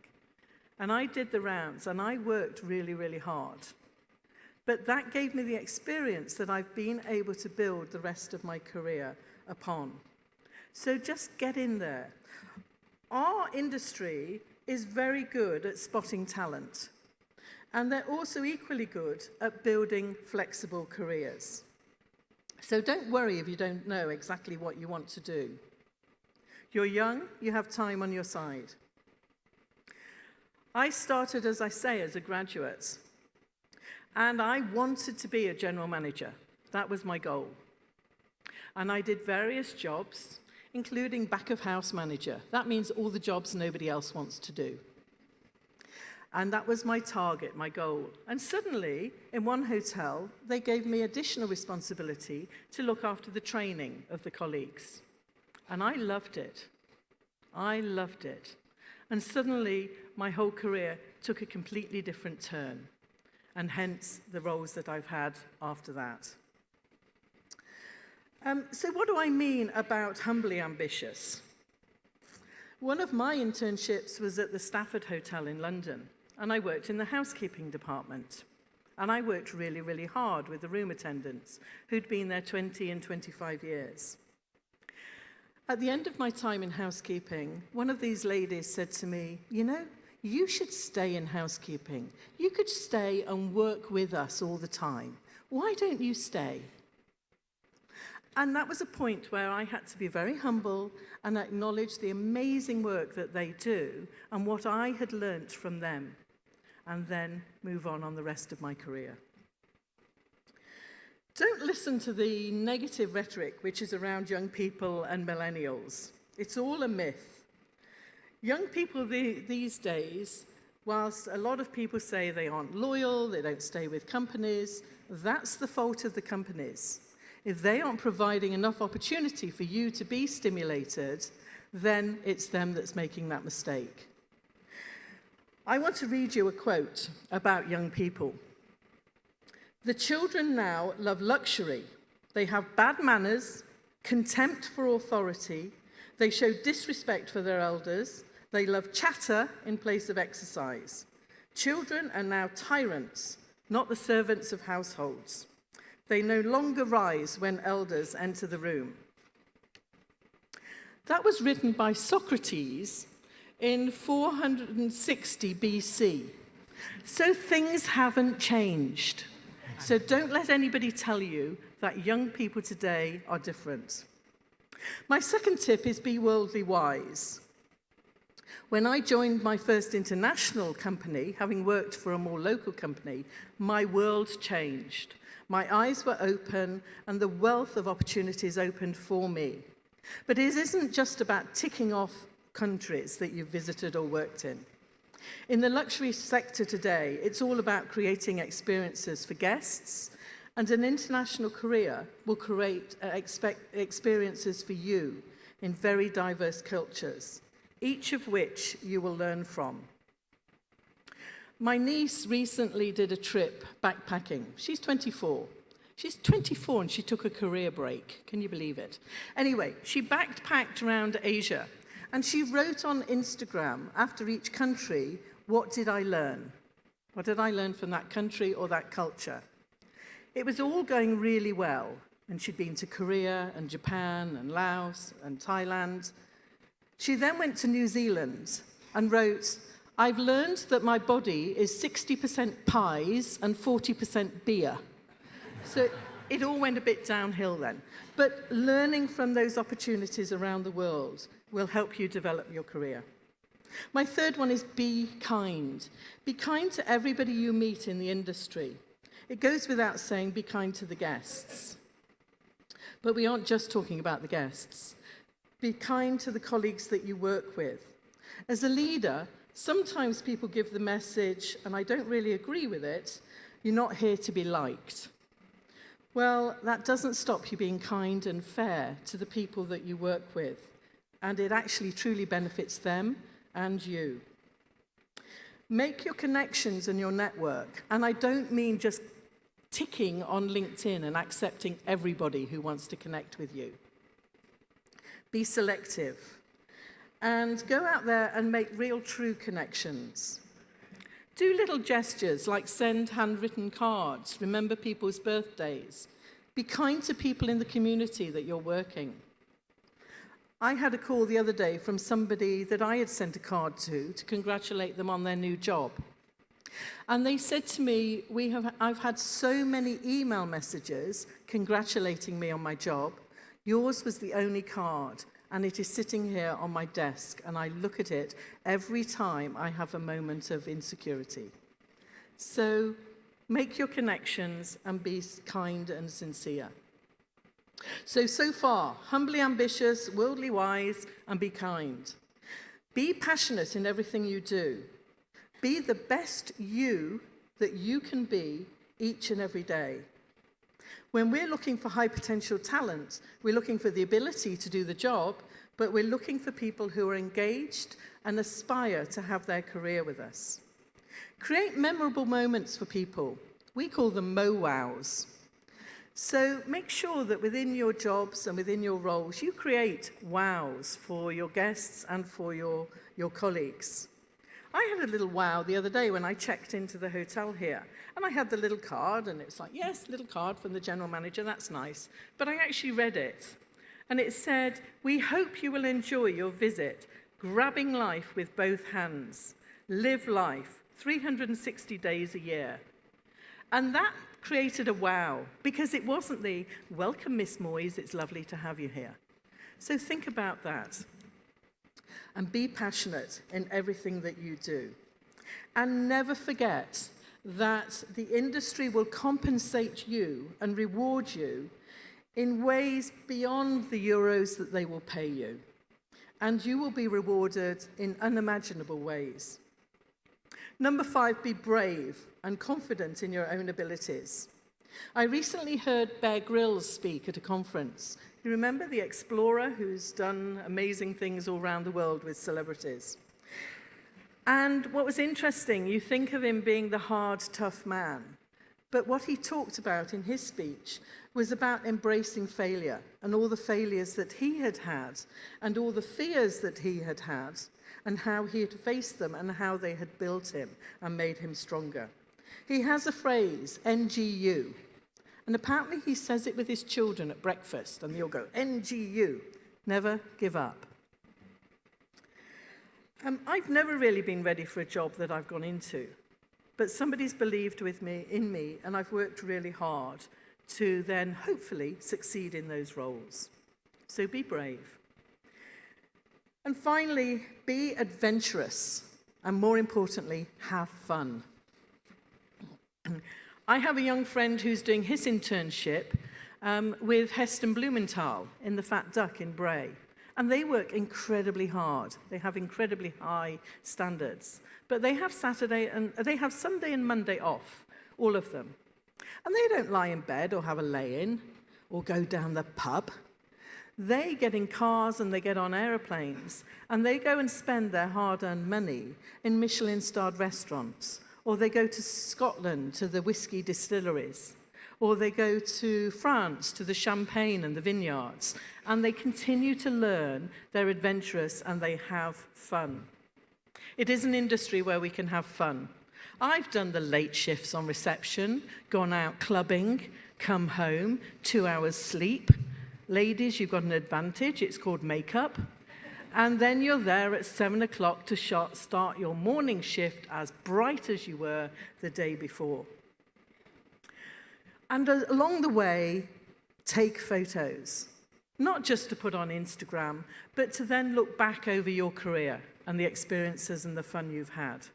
And I did the rounds, and I worked really, really hard. But that gave me the experience that I've been able to build the rest of my career upon. So just get in there. Our industry is very good at spotting talent. And they're also equally good at building flexible careers. So don't worry if you don't know exactly what you want to do. You're young, you have time on your side. I started, as I say, as a graduate. And I wanted to be a general manager. That was my goal. And I did various jobs, including back of house manager. That means all the jobs nobody else wants to do. And that was my target, my goal. And suddenly, in one hotel, they gave me additional responsibility to look after the training of the colleagues. And I loved it. I loved it. And suddenly, my whole career took a completely different turn. And hence, the roles that I've had after that. So what do I mean about humbly ambitious? One of my internships was at the Stafford Hotel in London. And I worked in the housekeeping department. And I worked really, really hard with the room attendants who'd been there 20 and 25 years. At the end of my time in housekeeping, one of these ladies said to me, "You know, you should stay in housekeeping. You could stay and work with us all the time. Why don't you stay?" And that was a point where I had to be very humble and acknowledge the amazing work that they do and what I had learnt from them. and then move on the rest of my career. Don't listen to the negative rhetoric which is around young people and millennials. It's all a myth. Young people these days, whilst a lot of people say they aren't loyal, they don't stay with companies, that's the fault of the companies. If they aren't providing enough opportunity for you to be stimulated, then it's them that's making that mistake. I want to read you a quote about young people. "The children now love luxury. They have bad manners, contempt for authority. They show disrespect for their elders. They love chatter in place of exercise. Children are now tyrants, not the servants of households. They no longer rise when elders enter the room." That was written by Socrates in 460 BC. So things haven't changed. So don't let anybody tell you that young people today are different. My second tip is be worldly wise. When I joined my first international company, having worked for a more local company, my world changed. My eyes were open and the wealth of opportunities opened for me. But it isn't just about ticking off countries that you've visited or worked in. In the luxury sector today, it's all about creating experiences for guests, and an international career will create experiences for you in very diverse cultures, each of which you will learn from. My niece recently did a trip backpacking. She's 24. She's 24 and she took a career break. Can you believe it? Anyway, she backpacked around Asia and she wrote on Instagram after each country, "What did I learn? What did I learn from that country or that culture?" It was all going really well, and she'd been to Korea and Japan and Laos and Thailand. She then went to New Zealand and wrote, "I've learned that my body is 60% pies and 40% beer." So it all went a bit downhill then. But learning from those opportunities around the world will help you develop your career. My third one is be kind. Be kind to everybody you meet in the industry. It goes without saying, be kind to the guests. But we aren't just talking about the guests. Be kind to the colleagues that you work with. As a leader, sometimes people give the message, and I don't really agree with it, "You're not here to be liked." Well, that doesn't stop you being kind and fair to the people that you work with, and it actually truly benefits them and you. Make your connections and your network, and I don't mean just ticking on LinkedIn and accepting everybody who wants to connect with you. Be selective, and go out there and make real, true connections. Do little gestures like send handwritten cards, remember people's birthdays. Be kind to people in the community that you're working. I had a call the other day from somebody that I had sent a card to congratulate them on their new job. And they said to me, I've had so many email messages congratulating me on my job. Yours was the only card, and it is sitting here on my desk, and I look at it every time I have a moment of insecurity. So make your connections and be kind and sincere. So far, humbly ambitious, worldly wise, and be kind. Be passionate in everything you do. Be the best you that you can be each and every day. When we're looking for high potential talent, we're looking for the ability to do the job, but we're looking for people who are engaged and aspire to have their career with us. Create memorable moments for people. We call them MOWOWs. So make sure that within your jobs and within your roles, you create wows for your guests and for your colleagues. I had a little wow the other day when I checked into the hotel here, and I had the little card, and it's like, yes, little card from the general manager, that's nice. But I actually read it, and it said, "We hope you will enjoy your visit, grabbing life with both hands. Live life, 360 days a year." And that created a wow, because it wasn't the, "Welcome, Miss Moyes, it's lovely to have you here." So think about that. And be passionate in everything that you do. And never forget that the industry will compensate you and reward you in ways beyond the euros that they will pay you. And you will be rewarded in unimaginable ways. Number 5, be brave and confident in your own abilities. I recently heard Bear Grylls speak at a conference. You remember the explorer who's done amazing things all around the world with celebrities? And what was interesting, you think of him being the hard, tough man. But what he talked about in his speech was about embracing failure and all the failures that he had had and all the fears that he had had and how he had faced them and how they had built him and made him stronger. He has a phrase, NGU, and apparently he says it with his children at breakfast, and they'll go, NGU, never give up. I've never really been ready for a job that I've gone into, but somebody's believed in me, and I've worked really hard to then hopefully succeed in those roles. So be brave. And finally, be adventurous, and more importantly, have fun. I have a young friend who's doing his internship with Heston Blumenthal in the Fat Duck in Bray. And they work incredibly hard. They have incredibly high standards. But they have Sunday and Monday off, all of them. And they don't lie in bed or have a lay-in or go down the pub. They get in cars and they get on aeroplanes and they go and spend their hard-earned money in Michelin-starred restaurants, or they go to Scotland to the whiskey distilleries, or they go to France to the champagne and the vineyards, and they continue to learn, they're adventurous, and they have fun. It is an industry where we can have fun. I've done the late shifts on reception, gone out clubbing, come home, 2 hours sleep. Ladies, you've got an advantage, it's called makeup. And then you're there at 7 o'clock to start your morning shift as bright as you were the day before. And along the way, take photos, not just to put on Instagram, but to then look back over your career and the experiences and the fun you've had.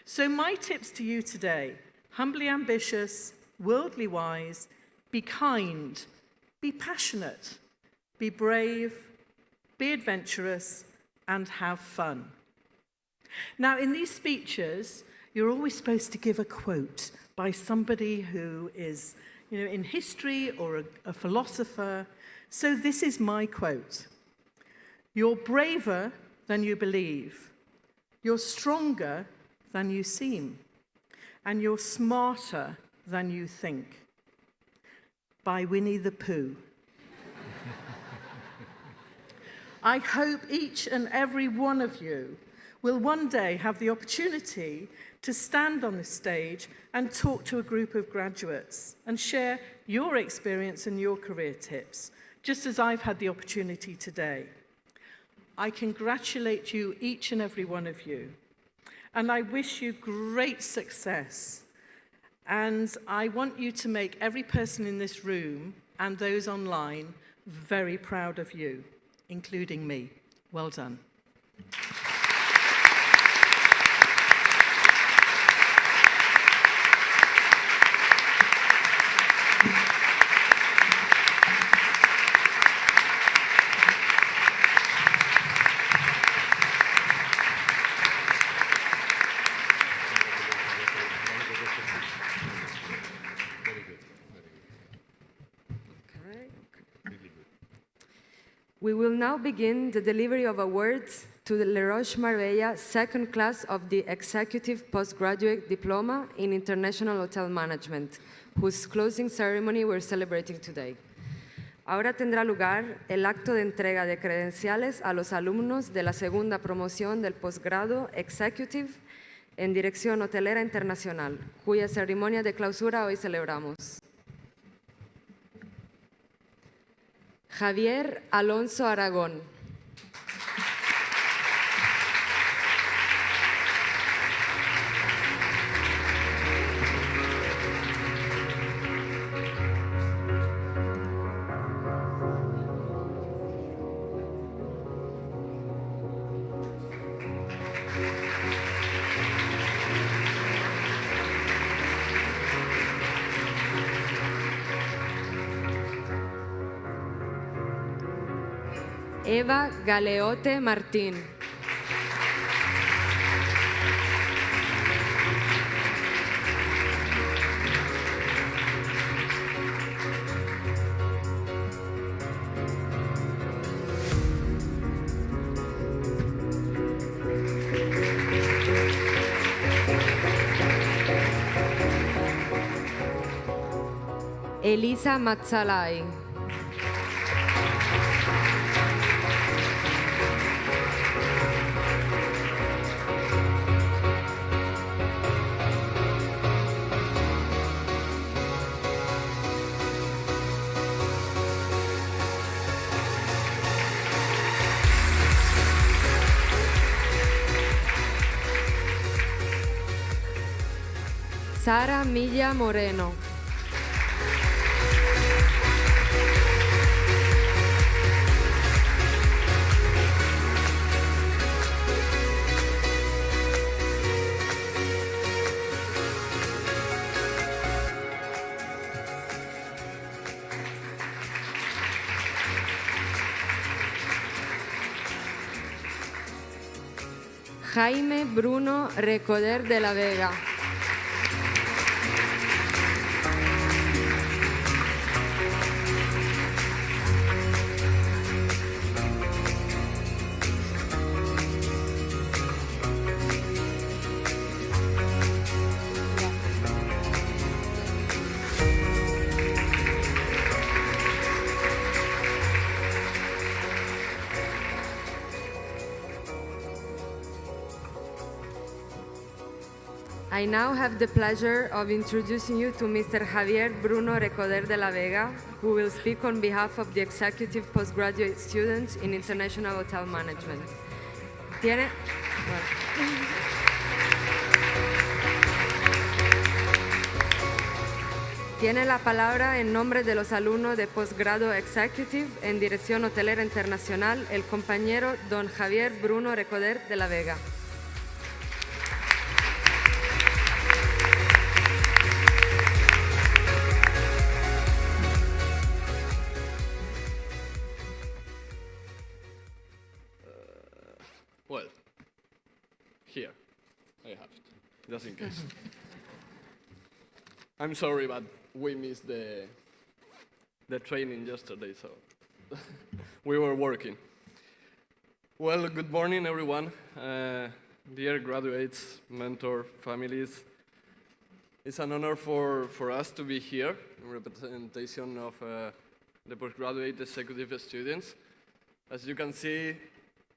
So my tips to you today, humbly ambitious, worldly wise, be kind, be passionate, be brave, be adventurous, and have fun. Now, in these speeches, you're always supposed to give a quote by somebody who is, in history or a philosopher. So this is my quote. You're braver than you believe. You're stronger than you seem. And you're smarter than you think. By Winnie the Pooh. I hope each and every one of you will one day have the opportunity to stand on this stage and talk to a group of graduates and share your experience and your career tips, just as I've had the opportunity today. I congratulate you, each and every one of you, and I wish you great success. And I want you to make every person in this room and those online very proud of you, including me. Well done. We will now begin the delivery of awards to the Roches Marbella second class of the Executive Postgraduate Diploma in International Hotel Management, whose closing ceremony we're celebrating today. Ahora tendrá lugar el acto de entrega de credenciales a los alumnos de la segunda promoción del posgrado Executive en Dirección Hotelera Internacional, cuya ceremonia de clausura hoy celebramos. Javier Alonso Aragón. Eva Galeote Martín. Elisa Mazzalai. Sara Milla Moreno. Jaime Bruno Recoder de la Vega. I now have the pleasure of introducing you to Mr. Javier Bruno Recoder de la Vega, who will speak on behalf of the executive postgraduate students in International Hotel Management. Tiene la palabra en nombre de los alumnos de Postgrado Executive en Dirección Hotelera Internacional el compañero don Javier Bruno Recoder de la Vega. Well, here, I have it, just in case. I'm sorry, but we missed the training yesterday, so we were working. Well, good morning, everyone. Dear graduates, mentor, families, it's an honor for us to be here in representation of the postgraduate executive students. As you can see,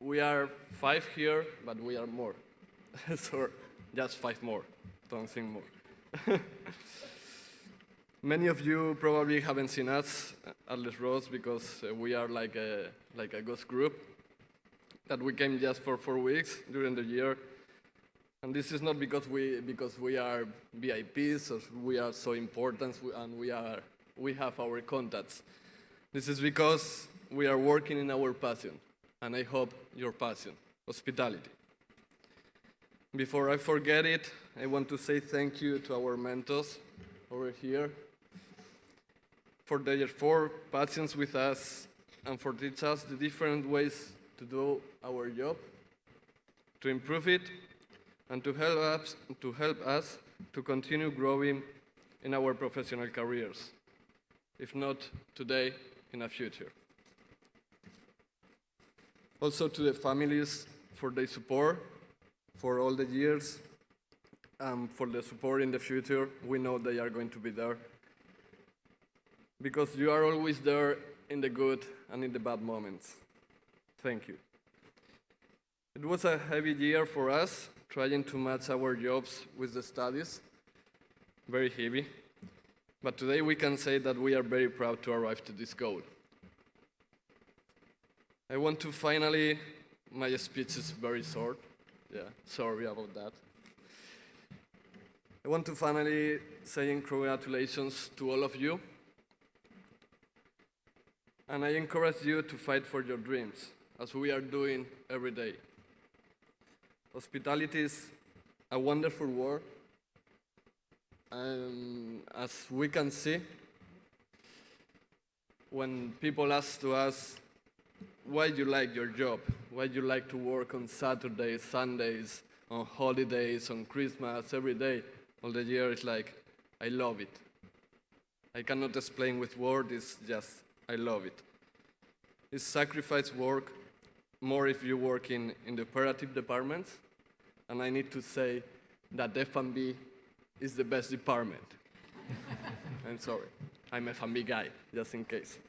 we are 5 here, but we are more. So just 5 more, don't think more. Many of you probably haven't seen us at Les Roches because we are like a ghost group that we came just for 4 weeks during the year. And this is not because we are VIPs or we are so important and we have our contacts. This is because we are working in our passion. And I hope your passion, hospitality. Before I forget it, I want to say thank you to our mentors over here for their 4 passions with us and for teaching us the different ways to do our job, to improve it, and to help us to continue growing in our professional careers, if not today, in the future. Also to the families for their support, for all the years, for the support in the future. We know they are going to be there. Because you are always there in the good and in the bad moments. Thank you. It was a heavy year for us, trying to match our jobs with the studies. Very heavy. But today we can say that we are very proud to arrive to this goal. I want to finally, my speech is very short. Yeah, sorry about that. I want to finally say congratulations to all of you. And I encourage you to fight for your dreams, as we are doing every day. Hospitality is a wonderful word. And as we can see, when people ask to us, why you like your job, why you like to work on Saturdays, Sundays, on holidays, on Christmas, every day, all the year. It's like, I love it. I cannot explain with words, it's just, I love it. It's sacrifice work, more if you work in the operative departments, and I need to say that F&B is the best department. I'm sorry, I'm F&B guy, just in case.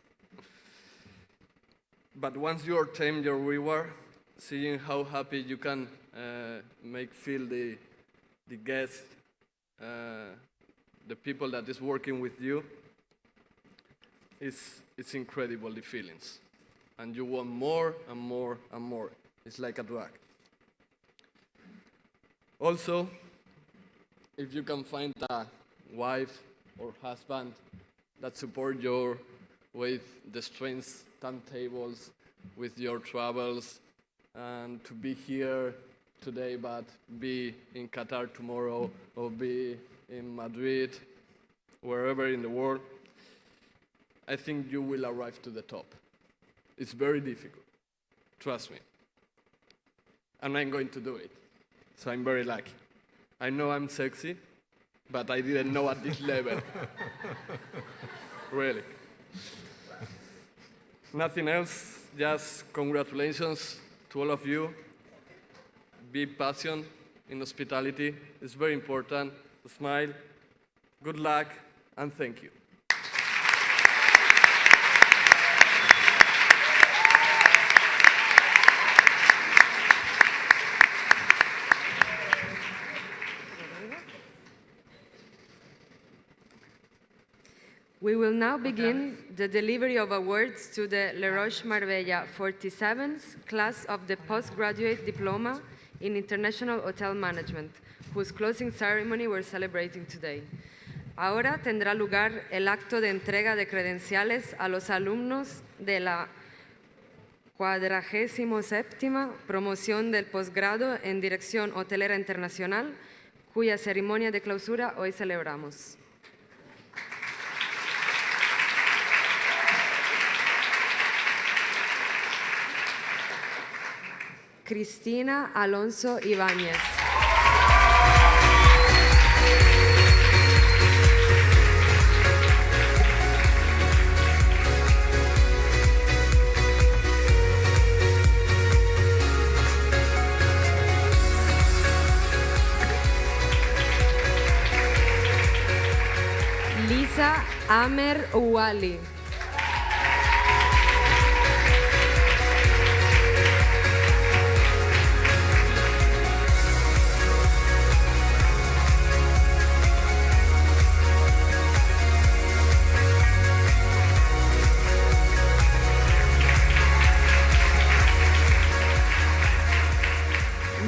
But once you obtain your reward, seeing how happy you can make feel the guests, the people that is working with you, it's incredible, the feelings. And you want more and more and more. It's like a drug. Also, if you can find a wife or husband that support you with the strange timetables, with your travels, and to be here today but be in Qatar tomorrow or be in Madrid, wherever in the world, I think you will arrive to the top. It's very difficult, trust me. And I'm going to do it, so I'm very lucky. I know I'm sexy, but I didn't know at this level. Really. Nothing else, just congratulations to all of you. Be passionate in hospitality, it's very important. Smile, good luck, and thank you. We will now begin the delivery of awards to the Roches Marbella 47th class of the postgraduate diploma in International Hotel Management, whose closing ceremony we're celebrating today. Ahora tendrá lugar el acto de entrega de credenciales a los alumnos de la 47ª promoción del posgrado en Dirección Hotelera Internacional, cuya ceremonia de clausura hoy celebramos. Cristina Alonso Ibáñez. Lisa Amer Ouali.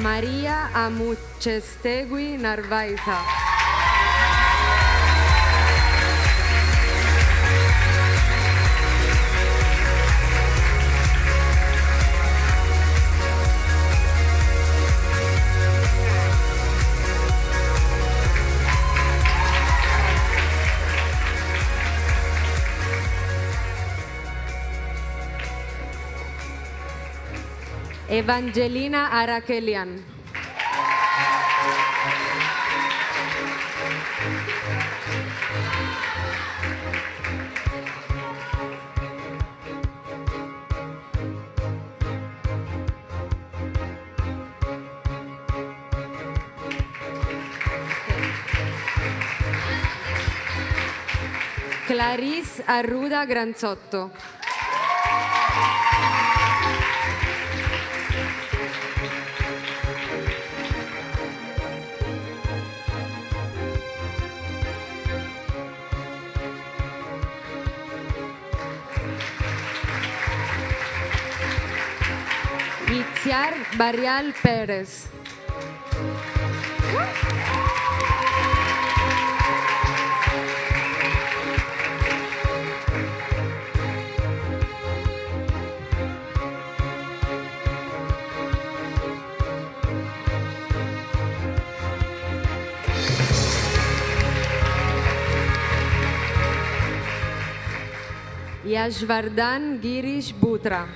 María Amuchestegui Narvaiza. Evangelina Arakelian. Clarice Arruda Granzotto. Itziar Barrial Pérez. Yashvardhan Girish Butra.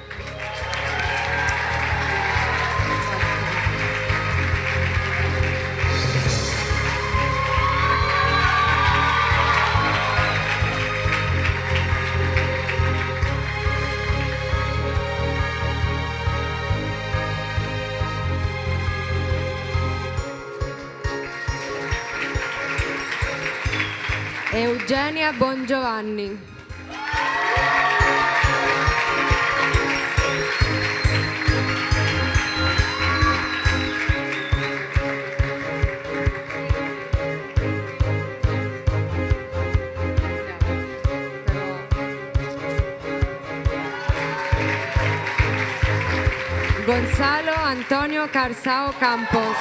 Eugenia Bongiovanni. Gonzalo Antonio Carzao Campos.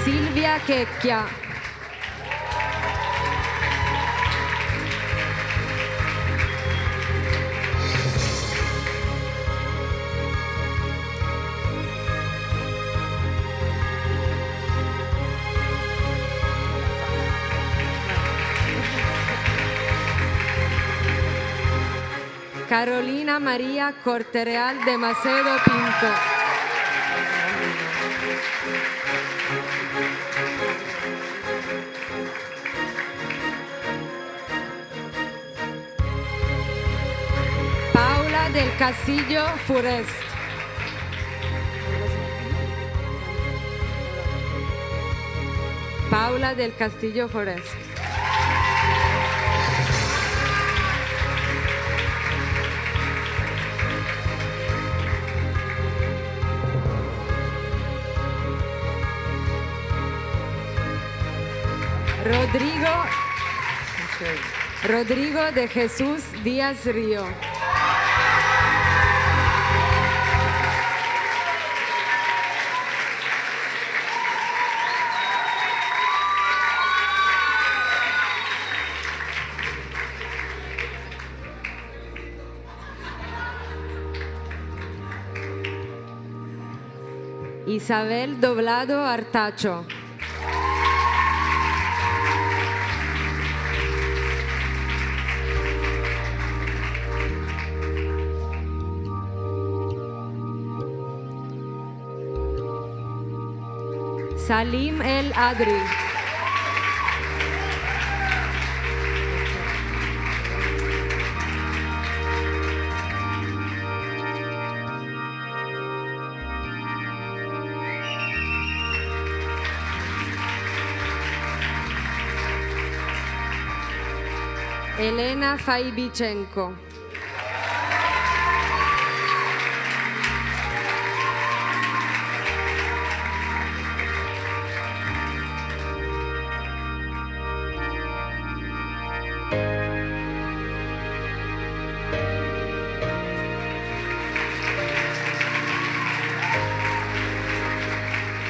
Silvia Checchia. Carolina María Cortereal de Macedo Pinto. Paula del Castillo Forest. Paula del Castillo Forest. Rodrigo de Jesús Díaz Río. Isabel Doblado Artacho. Salim El Adri. Elena Faibichenko.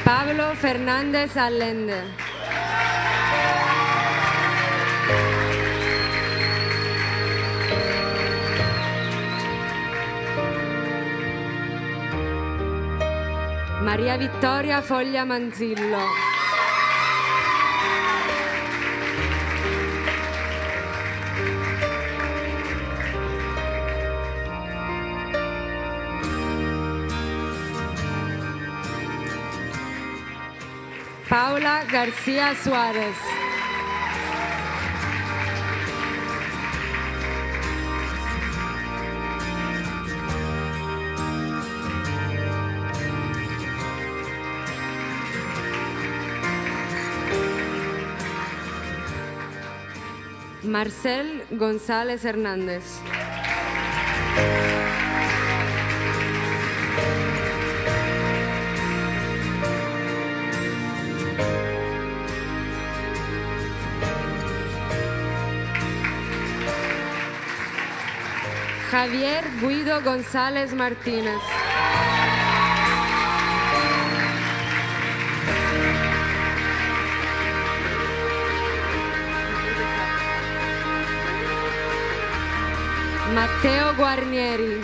Pablo Fernández Allende. Maria Vittoria Foglia Manzillo. Paula García Suárez. Marcel González Hernández. Javier Guido González Martínez. Matteo Guarnieri.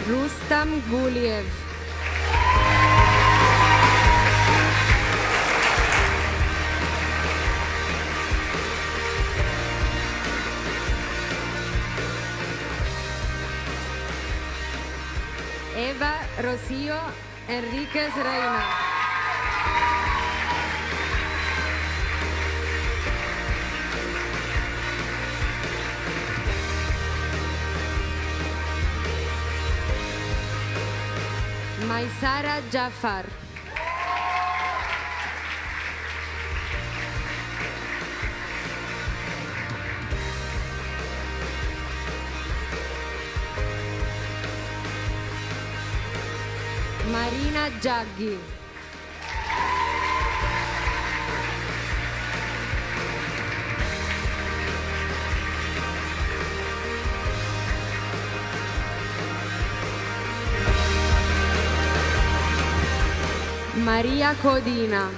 Rustam Guliev. Eva Rocío Enríquez Reina. Maisara Jafar. Marina Jaggi. Maria Codina.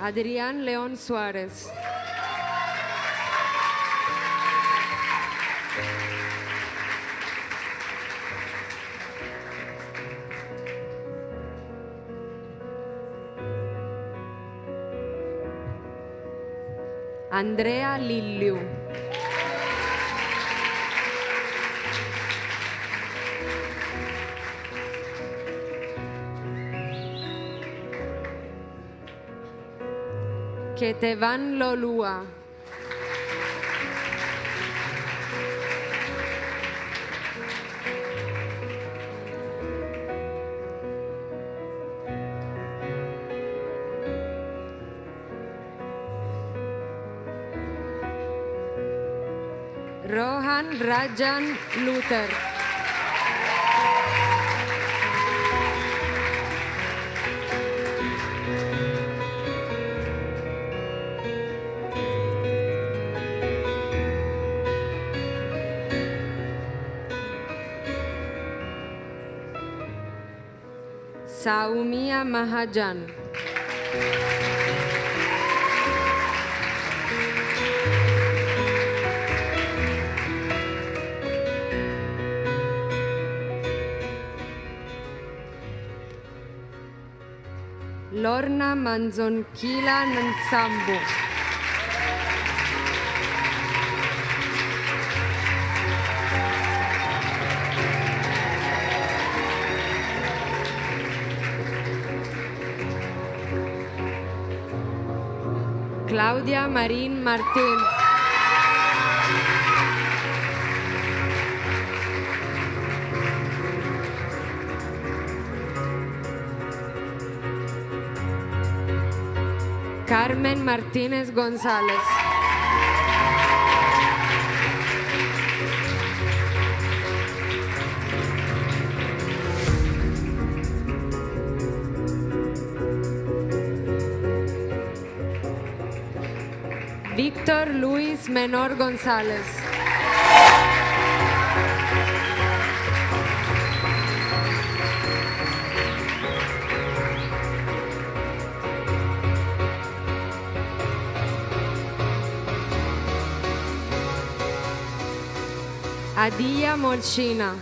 Adrián León Suárez. Andrea Lilliu. Ketevan Lolua. Rohan Rajan Luther. Saumia Mahajan. Lorna Manzonkila Nsambu. Claudia Marín Martín. Carmen Martínez González. Víctor Luis Menor González. Adia Molchina.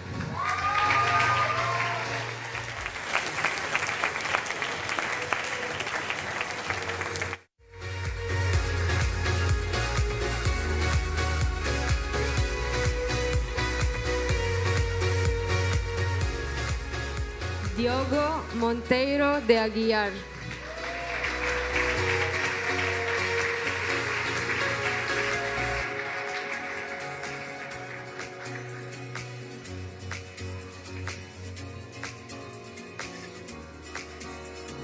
Diogo Monteiro de Aguiar.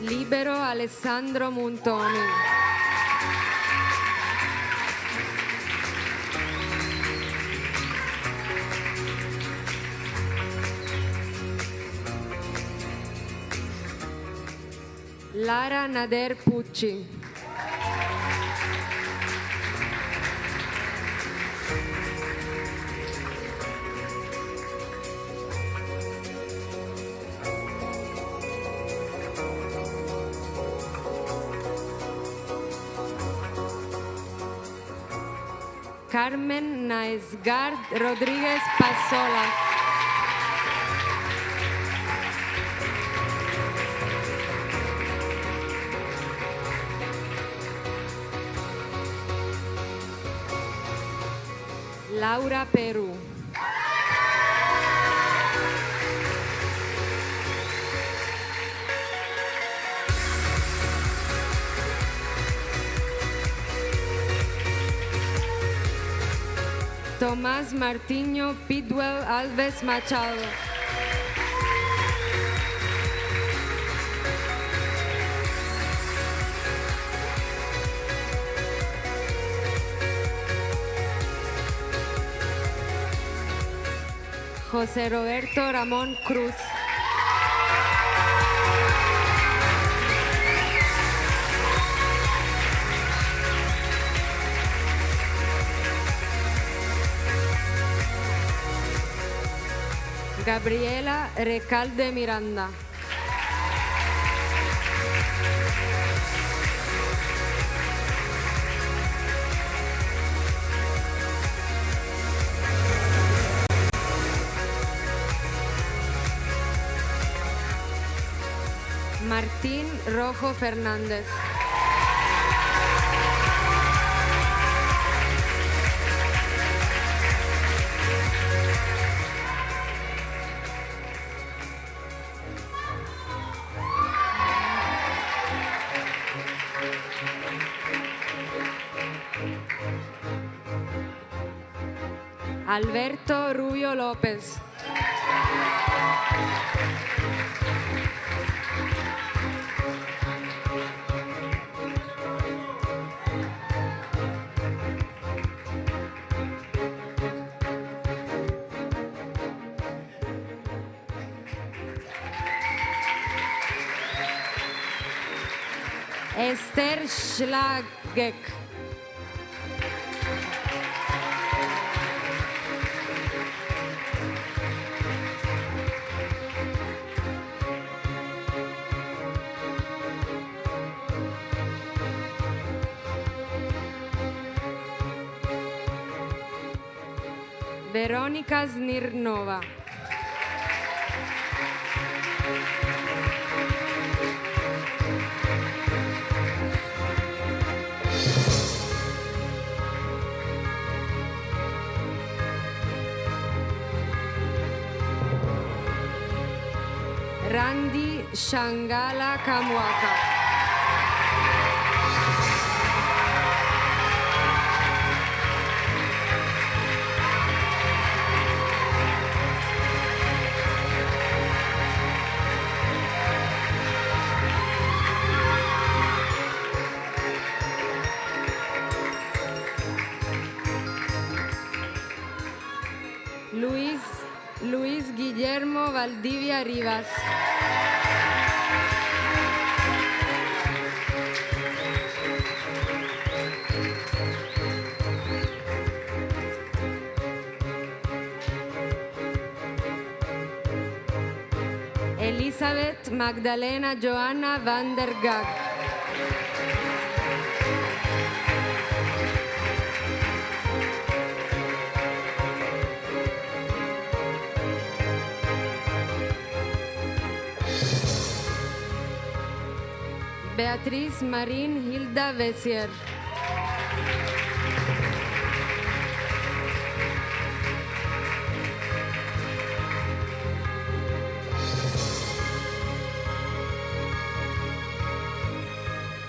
Libero Alessandro Montoni. Lara Nader Pucci. Carmen Naesgard Rodríguez Pasolas. Laura Peru. Tomás Martiño Pidwell Alves Machado. José Roberto Ramón Cruz. Gabriela Recalde Miranda. Martín Rojo Fernández. Alberto Rubio López. Esther Schlagek. Verónica Smirnova. Randy Shangala Kamwaka. Luis Guillermo Valdivia Rivas. Elizabeth Magdalena Johanna van der Gag. Beatriz Marín Hilda Vessier.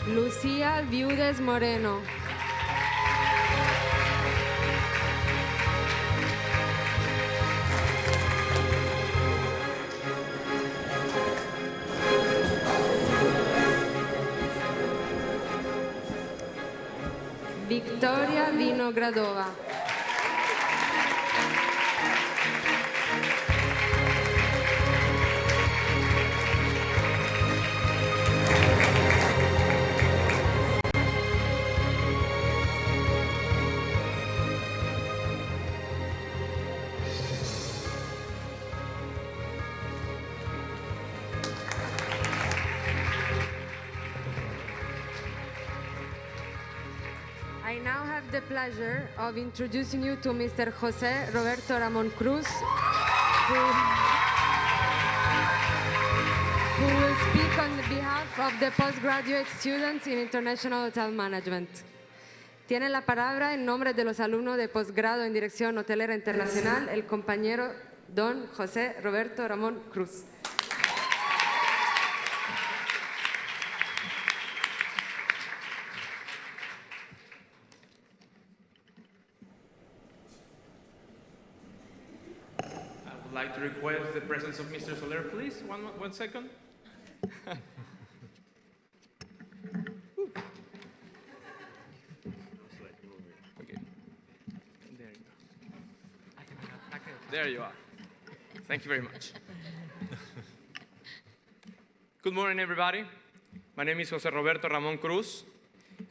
Lucía Viudes Moreno. Victoria Vinogradova. I now have the pleasure of introducing you to Mr. José Roberto Ramón Cruz, who will speak on behalf of the postgraduate students in international hotel management. Tiene la palabra en nombre de los alumnos de posgrado en Dirección Hotelera Internacional, el compañero don José Roberto Ramón Cruz. I would like to request the presence of Mr. Soler, please. One second. Okay. There you go. There you are. Thank you very much. Good morning, everybody. My name is José Roberto Ramón Cruz.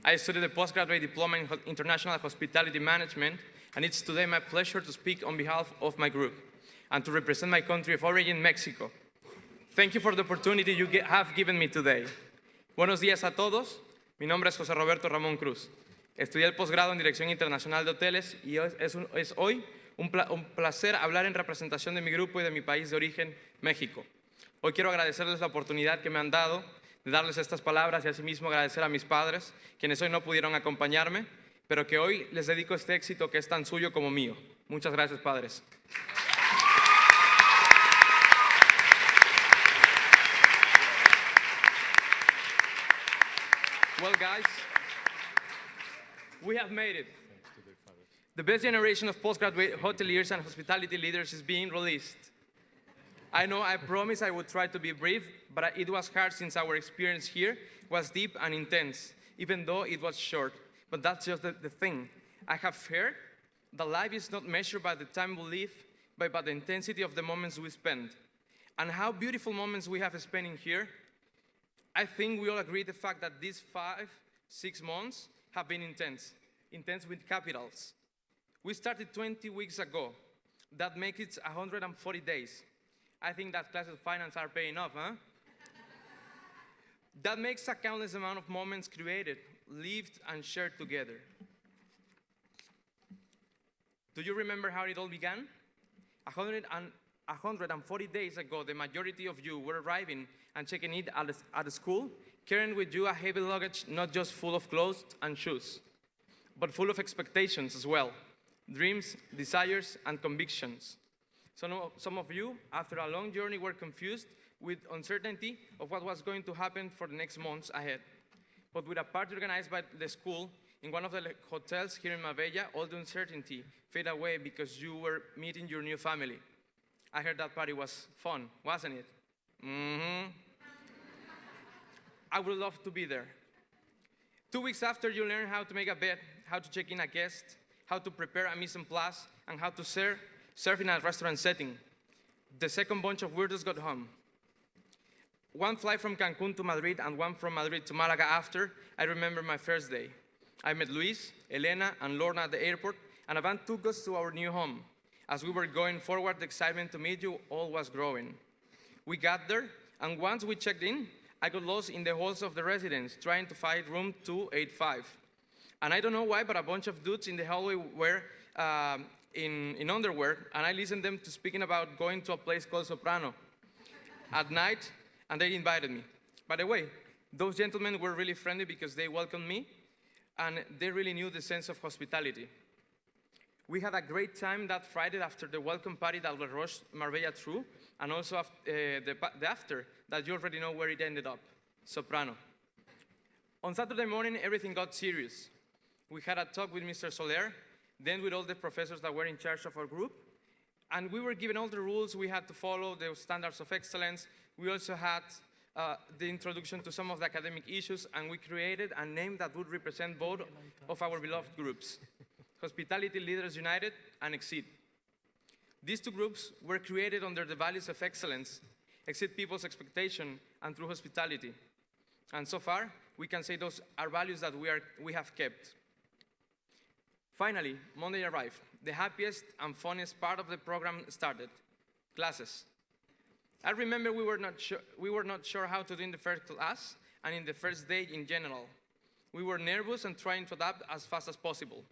I studied a postgraduate diploma in international hospitality management, and it's today my pleasure to speak on behalf of my group and to represent my country of origin, Mexico. Thank you for the opportunity you have given me today. Buenos días a todos. Mi nombre es José Roberto Ramón Cruz. Estudié el posgrado en Dirección Internacional de Hoteles y es hoy un placer hablar en representación de mi grupo y de mi país de origen, México. Hoy quiero agradecerles la oportunidad que me han dado de darles estas palabras y asimismo agradecer a mis padres, quienes hoy no pudieron acompañarme, pero que hoy les dedico este éxito que es tan suyo como mío. Muchas gracias, padres. Well, guys, we have made it. The best generation of postgraduate hoteliers and hospitality leaders is being released. I know I promised I would try to be brief, but it was hard since our experience here was deep and intense, even though it was short. But that's just the thing. I have heard that life is not measured by the time we live, but by the intensity of the moments we spend. And how beautiful moments we have spent in here. I think we all agree the fact that these 5-6 months have been intense with capitals. We started 20 weeks ago. That makes it 140 days. I think that classes of finance are paying off, huh? That makes a countless amount of moments created, lived, and shared together. Do you remember how it all began? 140 days ago, the majority of you were arriving and checking in at the school, carrying with you a heavy luggage not just full of clothes and shoes, but full of expectations as well, dreams, desires, and convictions. Some of you, after a long journey, were confused with uncertainty of what was going to happen for the next months ahead. But with a party organized by the school in one of the hotels here in Marbella, all the uncertainty faded away because you were meeting your new family. I heard that party was fun, wasn't it? Mm-hmm. I would love to be there. 2 weeks after, you learn how to make a bed, how to check in a guest, how to prepare a mise en place, and how to serve in a restaurant setting. The second bunch of weirdos got home. One flight from Cancun to Madrid and one from Madrid to Malaga after, I remember my first day. I met Luis, Elena, and Lorna at the airport, and a van took us to our new home. As we were going forward, the excitement to meet you all was growing. We got there, and once we checked in, I got lost in the halls of the residence, trying to find room 285. And I don't know why, but a bunch of dudes in the hallway were in underwear, and I listened them to speaking about going to a place called Soprano at night, and they invited me. By the way, those gentlemen were really friendly because they welcomed me, and they really knew the sense of hospitality. We had a great time that Friday after the welcome party that Roches Marbella threw, and also the after, that you already know where it ended up, Soprano. On Saturday morning, everything got serious. We had a talk with Mr. Soler, then with all the professors that were in charge of our group, and we were given all the rules we had to follow, the standards of excellence. We also had the introduction to some of the academic issues, and we created a name that would represent both of our beloved groups, Hospitality Leaders United and Exceed. These two groups were created under the values of excellence, exceed people's expectation, and through hospitality. And so far, we can say those are values that we have kept. Finally, Monday arrived. The happiest and funniest part of the program started, classes. I remember we were not sure how to do in the first class and in the first day in general. We were nervous and trying to adapt as fast as possible.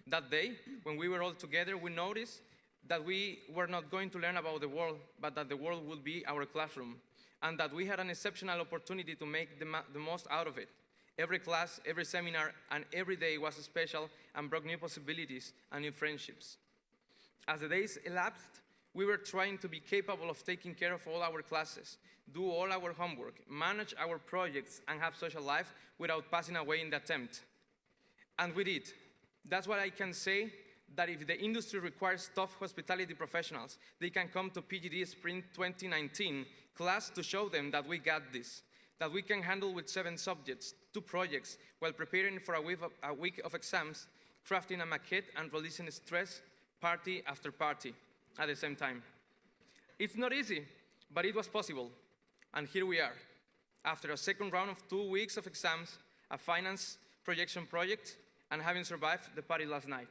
That day, when we were all together, we noticed that we were not going to learn about the world, but that the world would be our classroom, and that we had an exceptional opportunity to make the most out of it. Every class, every seminar, and every day was special and brought new possibilities and new friendships. As the days elapsed, we were trying to be capable of taking care of all our classes, do all our homework, manage our projects, and have social life without passing away in the attempt. And we did. That's why I can say that if the industry requires top hospitality professionals, they can come to PGD Spring 2019 class to show them that we got this, that we can handle with 7 subjects, 2 projects, while preparing for a week of exams, crafting a maquette and releasing stress party after party at the same time. It's not easy, but it was possible. And here we are, after a second round of 2 weeks of exams, a finance projection project, and having survived the party last night.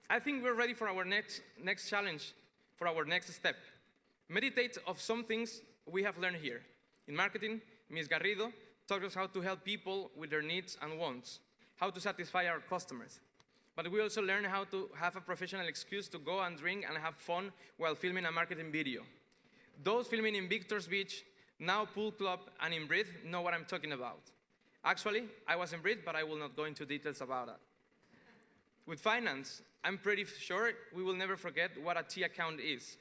I think we're ready for our next challenge, for our next step. Meditate of some things we have learned here. In marketing, Ms. Garrido taught us how to help people with their needs and wants, how to satisfy our customers. But we also learned how to have a professional excuse to go and drink and have fun while filming a marketing video. Those filming in Victor's Beach, now Pool Club, and in Breathe know what I'm talking about. Actually, I was in Breathe, but I will not go into details about that. With finance, I'm pretty sure we will never forget what a T account is.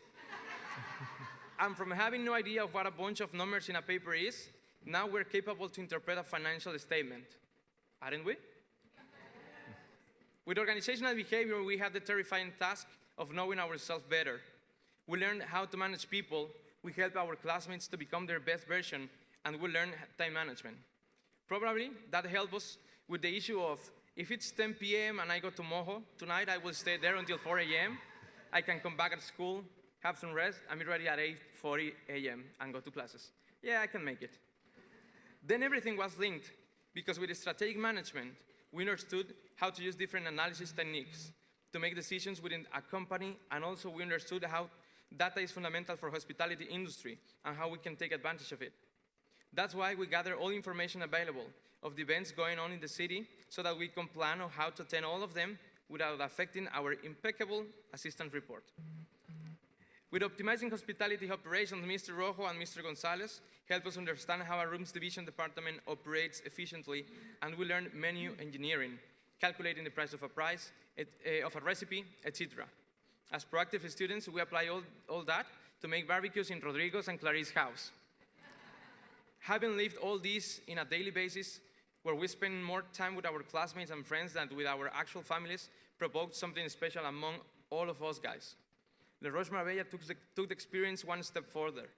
And from having no idea of what a bunch of numbers in a paper is, now we're capable to interpret a financial statement. Aren't we? With organizational behavior, we had the terrifying task of knowing ourselves better. We learned how to manage people, we helped our classmates to become their best version, and we learned time management. Probably that helped us with the issue of, if it's 10 p.m. and I go to Mojo, tonight I will stay there until 4 a.m. I can come back at school, have some rest, and be ready at 8:40 a.m. and go to classes. Yeah, I can make it. Then everything was linked, because with strategic management, we understood how to use different analysis techniques to make decisions within a company, and also we understood how data is fundamental for hospitality industry and how we can take advantage of it. That's why we gather all information available of the events going on in the city so that we can plan on how to attend all of them without affecting our impeccable assistant report. With optimizing hospitality operations, Mr. Rojo and Mr. Gonzalez help us understand how our rooms division department operates efficiently, and we learn menu engineering, calculating the price of a recipe, etc. As proactive students, we apply all that to make barbecues in Rodrigo's and Clarice's house. Having lived all this in a daily basis, where we spend more time with our classmates and friends than with our actual families, provoked something special among all of us guys. Roches Marbella took the experience one step further.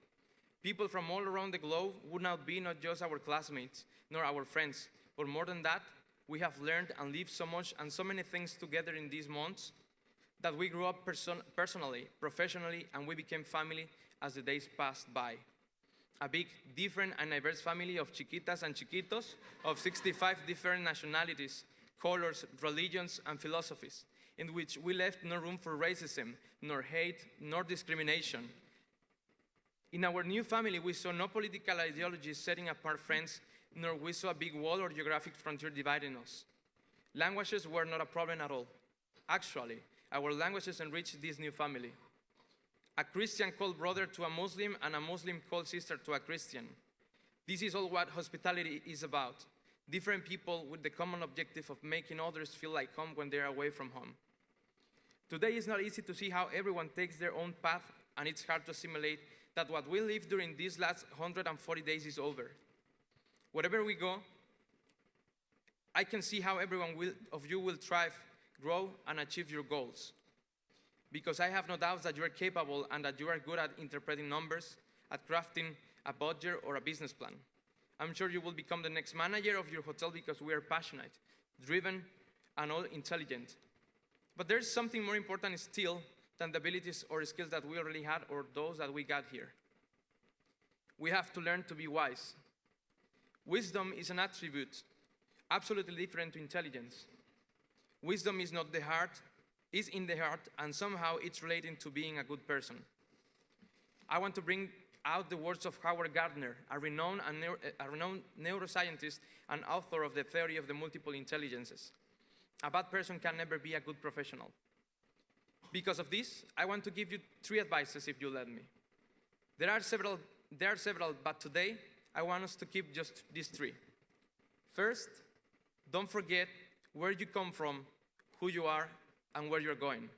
People from all around the globe would now be not just our classmates, nor our friends, but more than that, we have learned and lived so much and so many things together in these months that we grew up personally, professionally, and we became family as the days passed by. A big, different, and diverse family of chiquitas and chiquitos of 65 different nationalities, colors, religions, and philosophies, in which we left no room for racism, nor hate, nor discrimination. In our new family, we saw no political ideologies setting apart friends, nor we saw a big wall or geographic frontier dividing us. Languages were not a problem at all. Actually, our languages enriched this new family. A Christian called brother to a Muslim, and a Muslim called sister to a Christian. This is all what hospitality is about. Different people with the common objective of making others feel like home when they're away from home. Today it's not easy to see how everyone takes their own path, and it's hard to assimilate that what we lived during these last 140 days is over. Wherever we go, I can see how everyone of you will thrive, grow, and achieve your goals. Because I have no doubts that you are capable and that you are good at interpreting numbers, at crafting a budget or a business plan. I'm sure you will become the next manager of your hotel because we are passionate, driven, and all intelligent. But there's something more important still than the abilities or skills that we already had or those that we got here. We have to learn to be wise. Wisdom is an attribute absolutely different to intelligence. Wisdom is not the heart, is in the heart, and somehow it's relating to being a good person. I want to bring out the words of Howard Gardner, a renowned neuroscientist and author of the theory of the multiple intelligences. A bad person can never be a good professional. Because of this, I want to give you 3 advices if you let me. There are several, but today I want us to keep just these three. First, don't forget where you come from, who you are, and where you're going.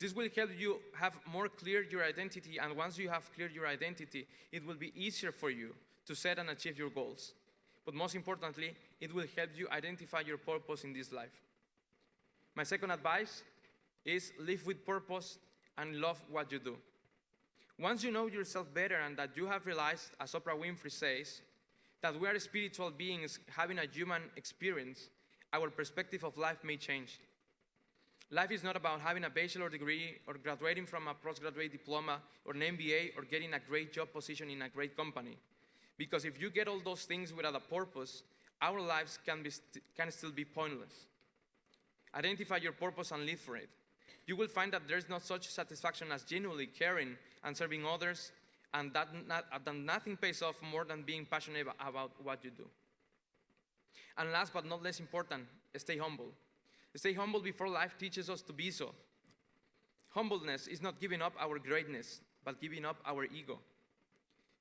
This will help you have more clear your identity, and once you have cleared your identity, it will be easier for you to set and achieve your goals. But most importantly, it will help you identify your purpose in this life. My second advice is live with purpose and love what you do. Once you know yourself better and that you have realized, as Oprah Winfrey says, that we are spiritual beings having a human experience, our perspective of life may change. Life is not about having a bachelor degree or graduating from a postgraduate diploma or an MBA or getting a great job position in a great company. Because if you get all those things without a purpose, our lives can still be pointless. Identify your purpose and live for it. You will find that there's no such satisfaction as genuinely caring and serving others, and that nothing pays off more than being passionate about what you do. And last but not less important, stay humble. Stay humble before life teaches us to be so. Humbleness is not giving up our greatness, but giving up our ego.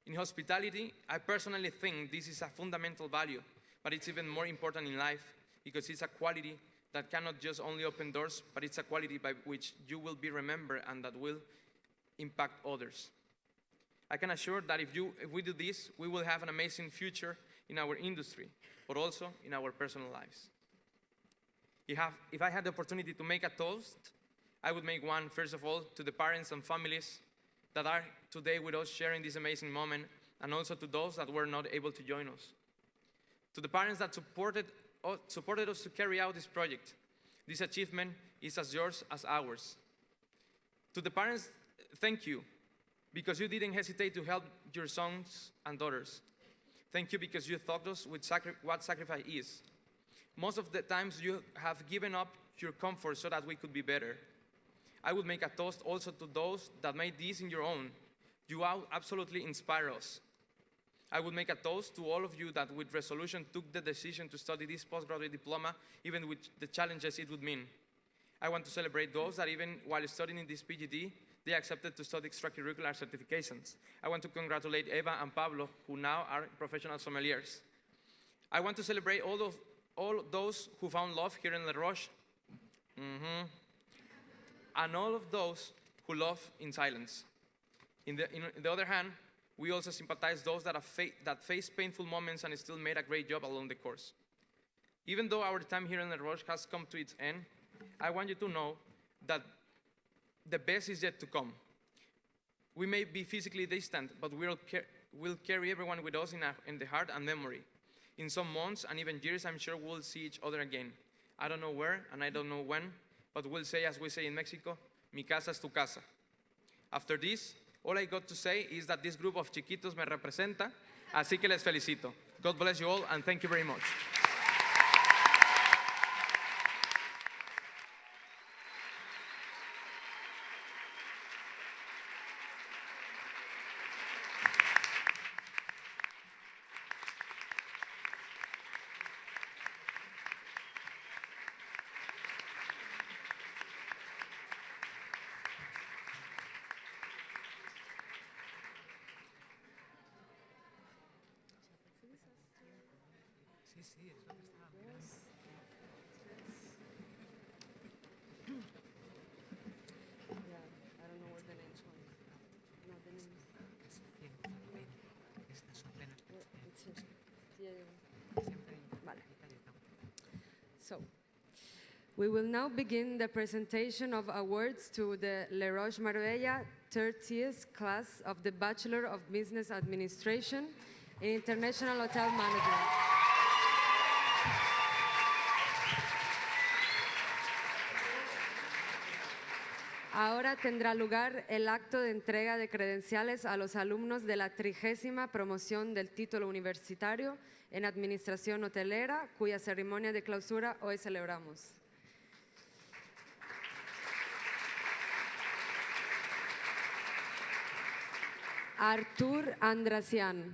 In hospitality, I personally think this is a fundamental value, but it's even more important in life because it's a quality that cannot just only open doors, but it's a quality by which you will be remembered and that will impact others. I can assure that if we do this, we will have an amazing future in our industry, but also in our personal lives. If I had the opportunity to make a toast, I would make one, first of all, to the parents and families that are today with us sharing this amazing moment, and also to those that were not able to join us. To the parents that supported us to carry out this project. This achievement is as yours as ours. To the parents, thank you, because you didn't hesitate to help your sons and daughters. Thank you because you taught us what sacrifice is. Most of the times you have given up your comfort so that we could be better. I would make a toast also to those that made this in your own. You absolutely inspire us. I would make a toast to all of you that with resolution took the decision to study this postgraduate diploma, even with the challenges it would mean. I want to celebrate those that even while studying in this PGD, they accepted to study extracurricular certifications. I want to congratulate Eva and Pablo, who now are professional sommeliers. I want to celebrate all those who found love here in Le Roche, and all of those who love in silence. In the other hand, we also sympathize those that face painful moments and still made a great job along the course. Even though our time here in Le Roche has come to its end, I want you to know that the best is yet to come. We may be physically distant, but we'll carry everyone with us in the heart and memory. In some months and even years, I'm sure we'll see each other again. I don't know where and I don't know when, but we'll say, as we say in Mexico, mi casa es tu casa. After this, all I got to say is that this group of chiquitos me representa, así que les felicito. God bless you all, and thank you very much. So, we will now begin the presentation of awards to the Le Roches Marbella 30th class of the Bachelor of Business Administration in International Hotel Management. Ahora tendrá lugar el acto de entrega de credenciales a los alumnos de la 30ª promoción del título universitario en Administración Hotelera, cuya ceremonia de clausura hoy celebramos. Artur Andrasian.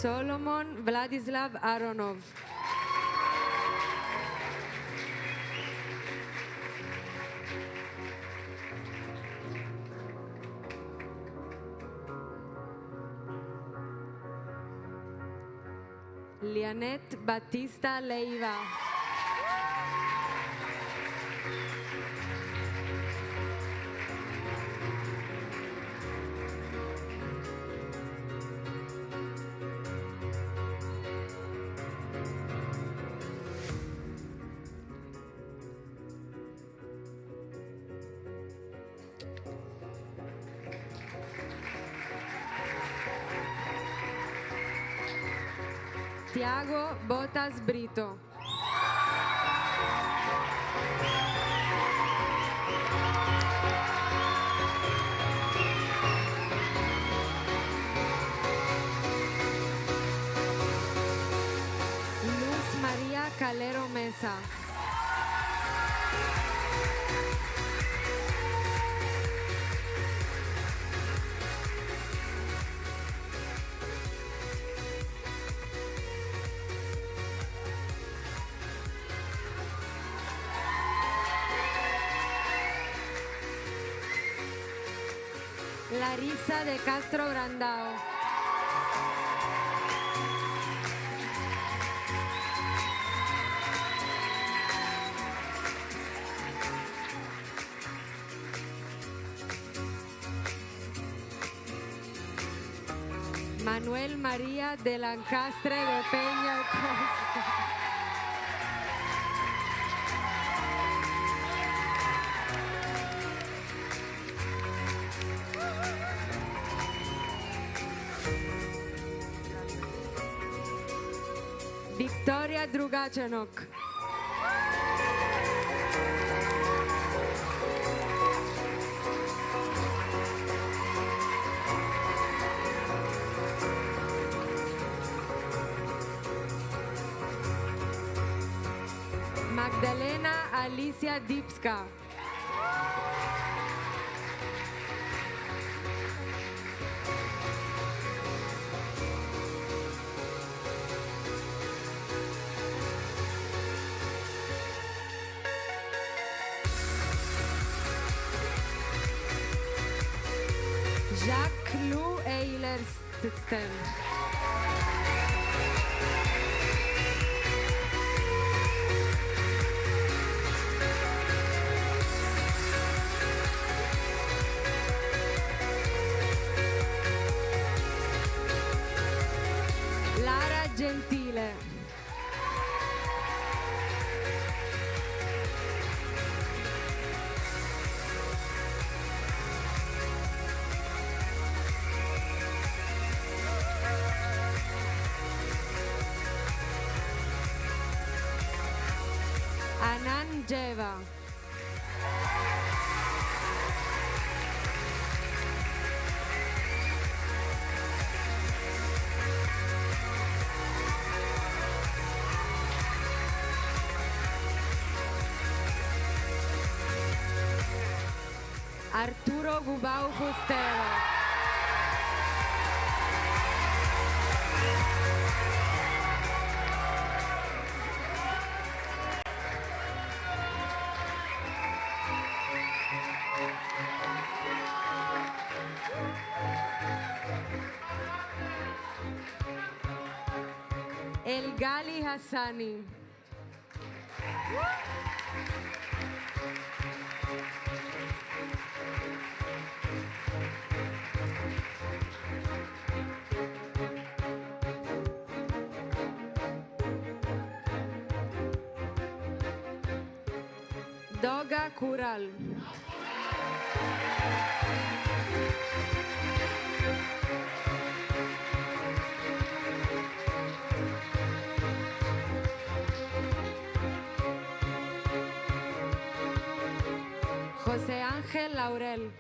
Solomon Vladislav Aronov. Lianet Batista Leiva. Tiago Botas Brito. Luz María Calero Mesa. Larissa de Castro Brandao. Manuel María de Lancastre de Peña Costa. Victoria Drugačenok. Magdalena Alicia Dipska. Jacques Lou Eilersten. Lara Gentile. Anand Jeva. Arturo Gubau Fustero. El Gali Hassani. Doga Kural. José Ángel Laurel.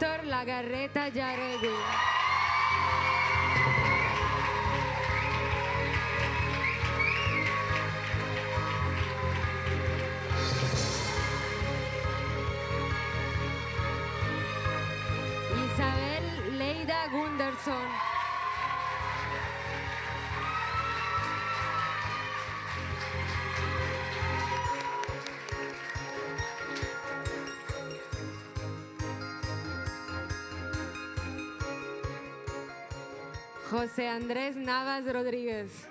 Héctor Lagarreta Yaregui. Isabel Leida Gunderson. José Andrés Navas Rodríguez.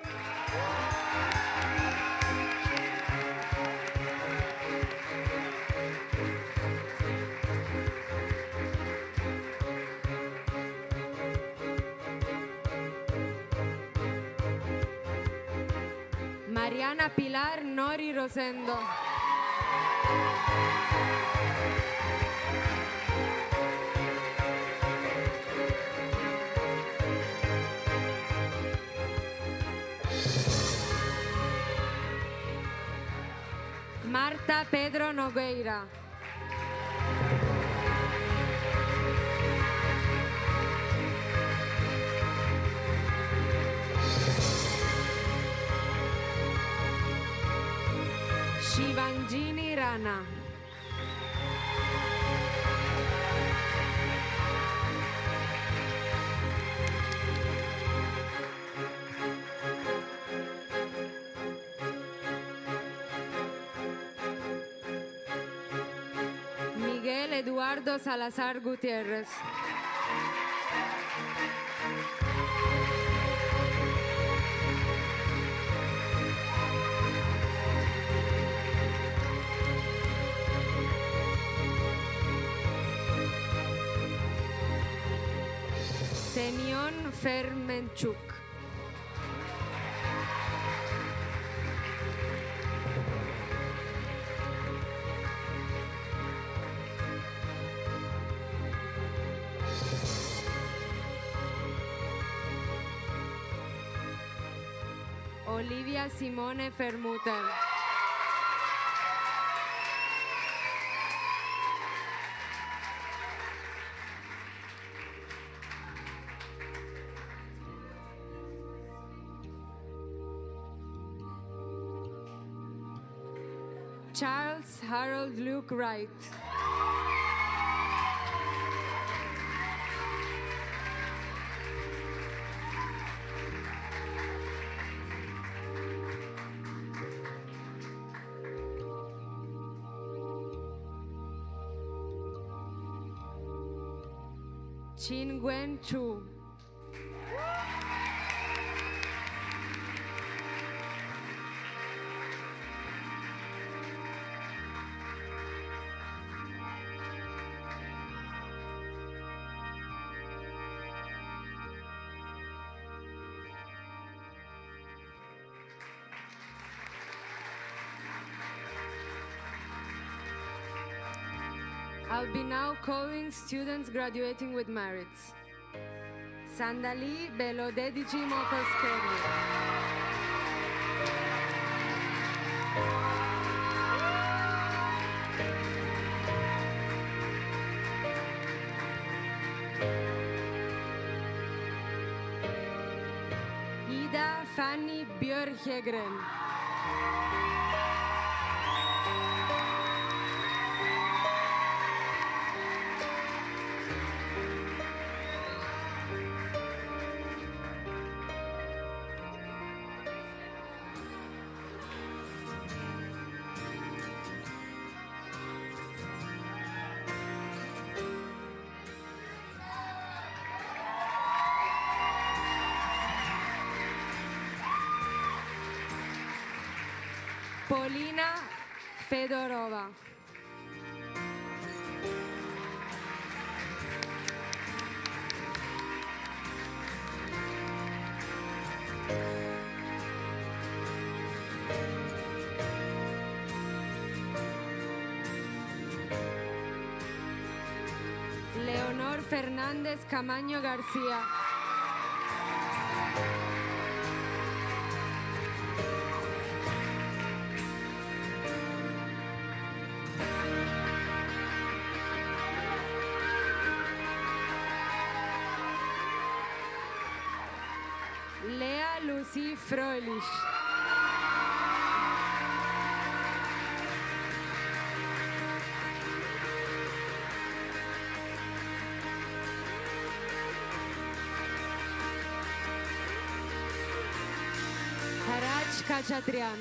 Mariana Pilar Nori Rosendo. Marta Pedro Nogueira. Shivanjini Rana. Miguel Eduardo Salazar Gutiérrez. Senión Fermenchuk. Olivia Simone Fermuter. Charles Harold Luke Wright. Chin Gwen Chu. I'll be now calling students graduating with merits. Sandali Belodedici Mokoskeri. Ida Fanny Björkegren. Polina Fedorova. Leonor Fernández Camaño García. Sie fröhlich. Haraj Kachatrian.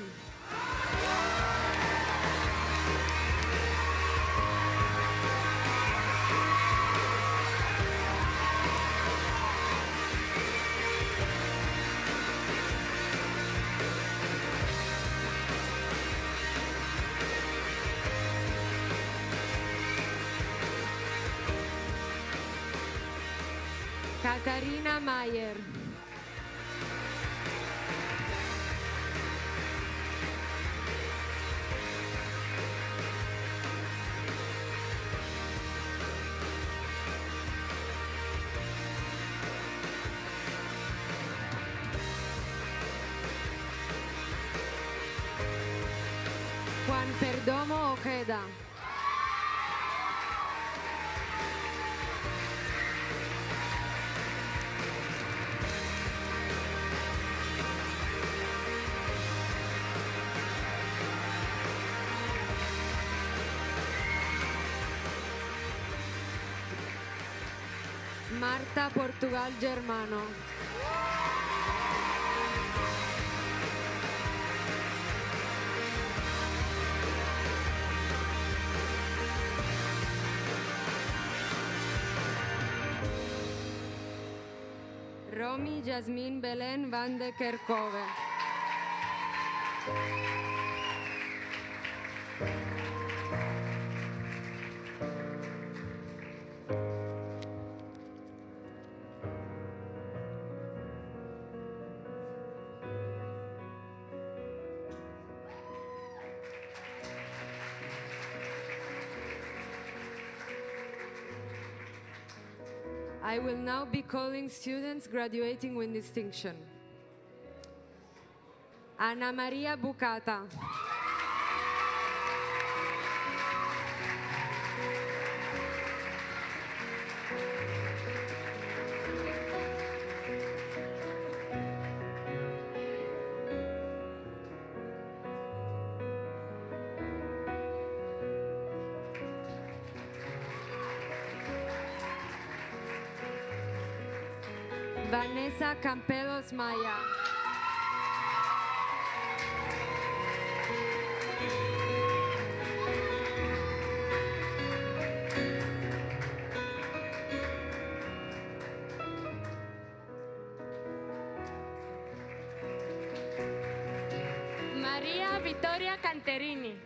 Katarina Mayer. Juan Perdomo Ojeda. Marta Portugal Germano. Romy Jasmine Belén van de Kerkhove. I will now be calling students graduating with distinction. Ana Maria Bucata. Vanessa Campelos Maya. Maria Vittoria Canterini.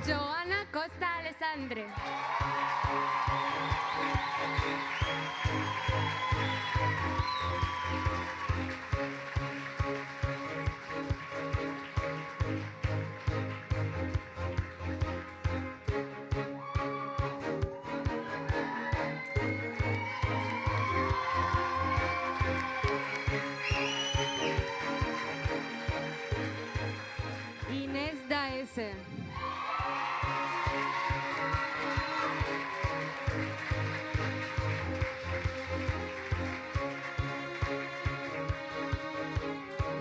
Joana Costa Alessandre. Inés Daese.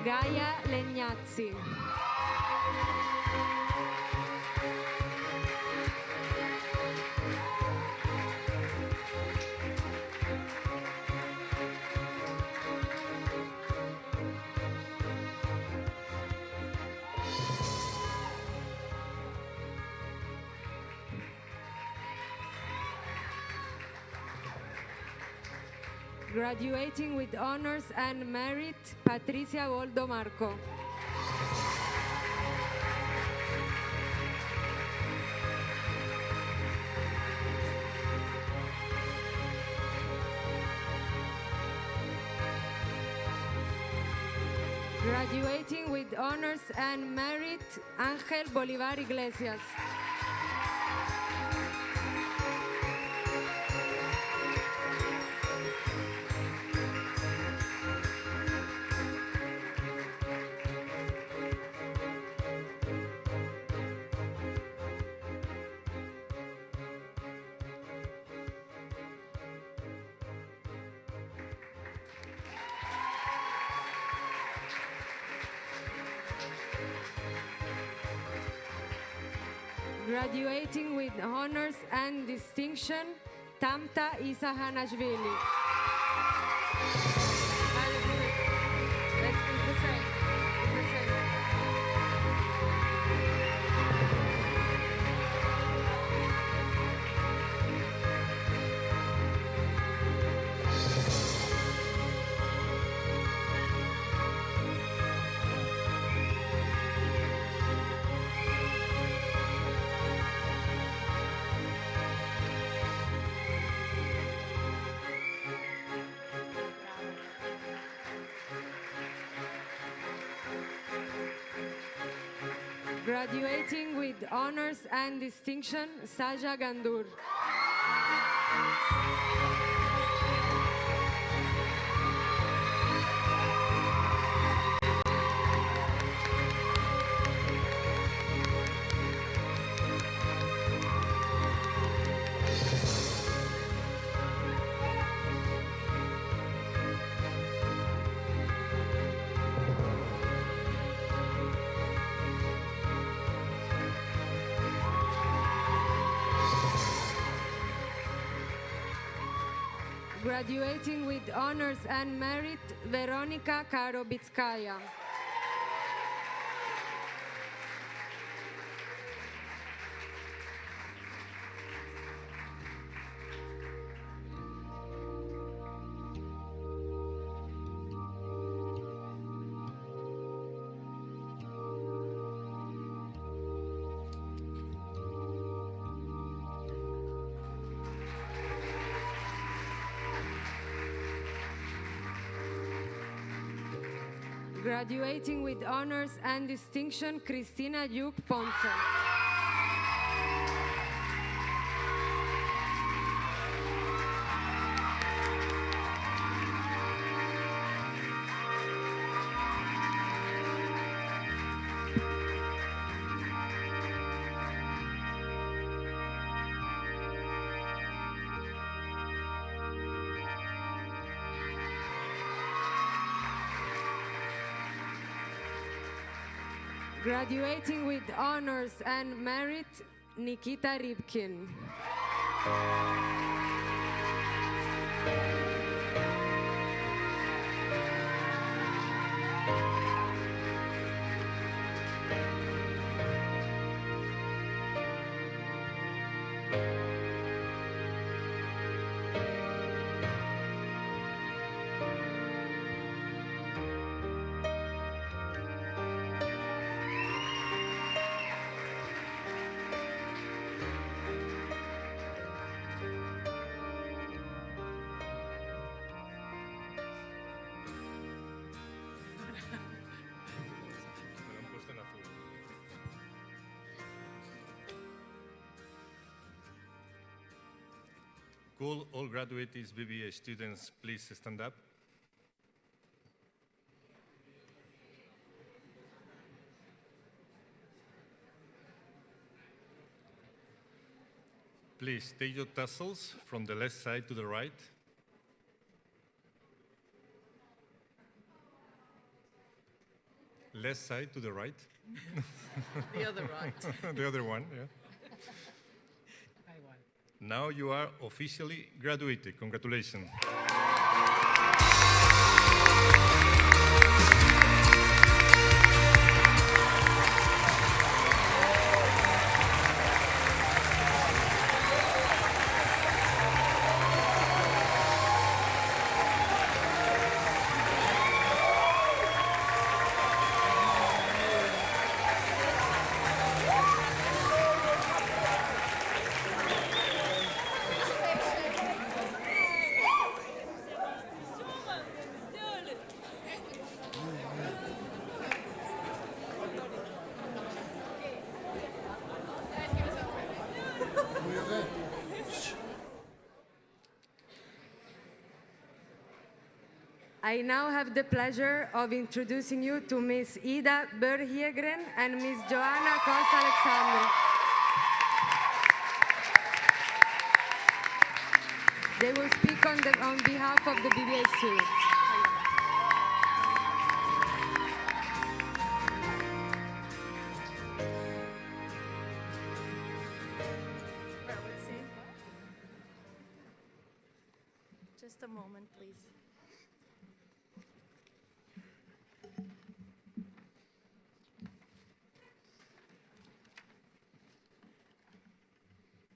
Gaia Legnazzi. Graduating with honors and merit, Patricia Goldo Marco. Graduating with honors and merit, Ángel Bolívar Iglesias. Graduating with honors and distinction, Tamta Isa Hanashvili. Let's do the same. Do the same. Graduating with honors and distinction, Saja Gandur. Graduating with honors and merit, Veronika Karobitskaya. Graduating with honors and distinction, Cristina Yup Ponce. Graduating with honors and merit, Nikita Rybkin. Could all graduates BBA students please stand up? Please take your tassels from the left side to the right. Left side to the right. The other right. The other one, yeah. I won. Now you are officially graduated. Congratulations. I now have the pleasure of introducing you to Miss Ida Berhiegren and Miss Joanna Costa Alexandre. They will speak on behalf of the BBA students. Let's see. Just a moment, please.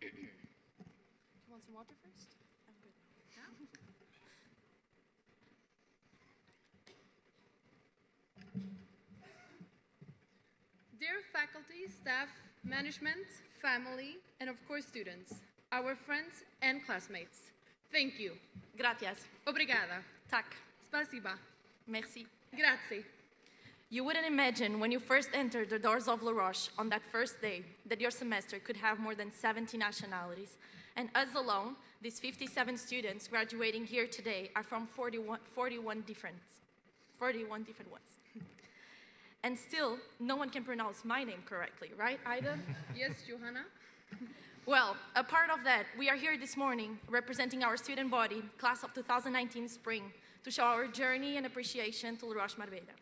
You want some water first? I'm good. Dear faculty, staff, management, family, and of course students, our friends and classmates, thank you. Gracias. Obrigada. Tak. Spasiba. Merci. Grazie. You wouldn't imagine when you first entered the doors of La Roche on that first day that your semester could have more than 70 nationalities. And us alone, these 57 students graduating here today are from 41 different ones. And still, no one can pronounce my name correctly, right, Ida? Yes, Johanna? Well, a part of that, we are here this morning representing our student body, class of 2019 spring, to show our journey and appreciation to Roches Marbella.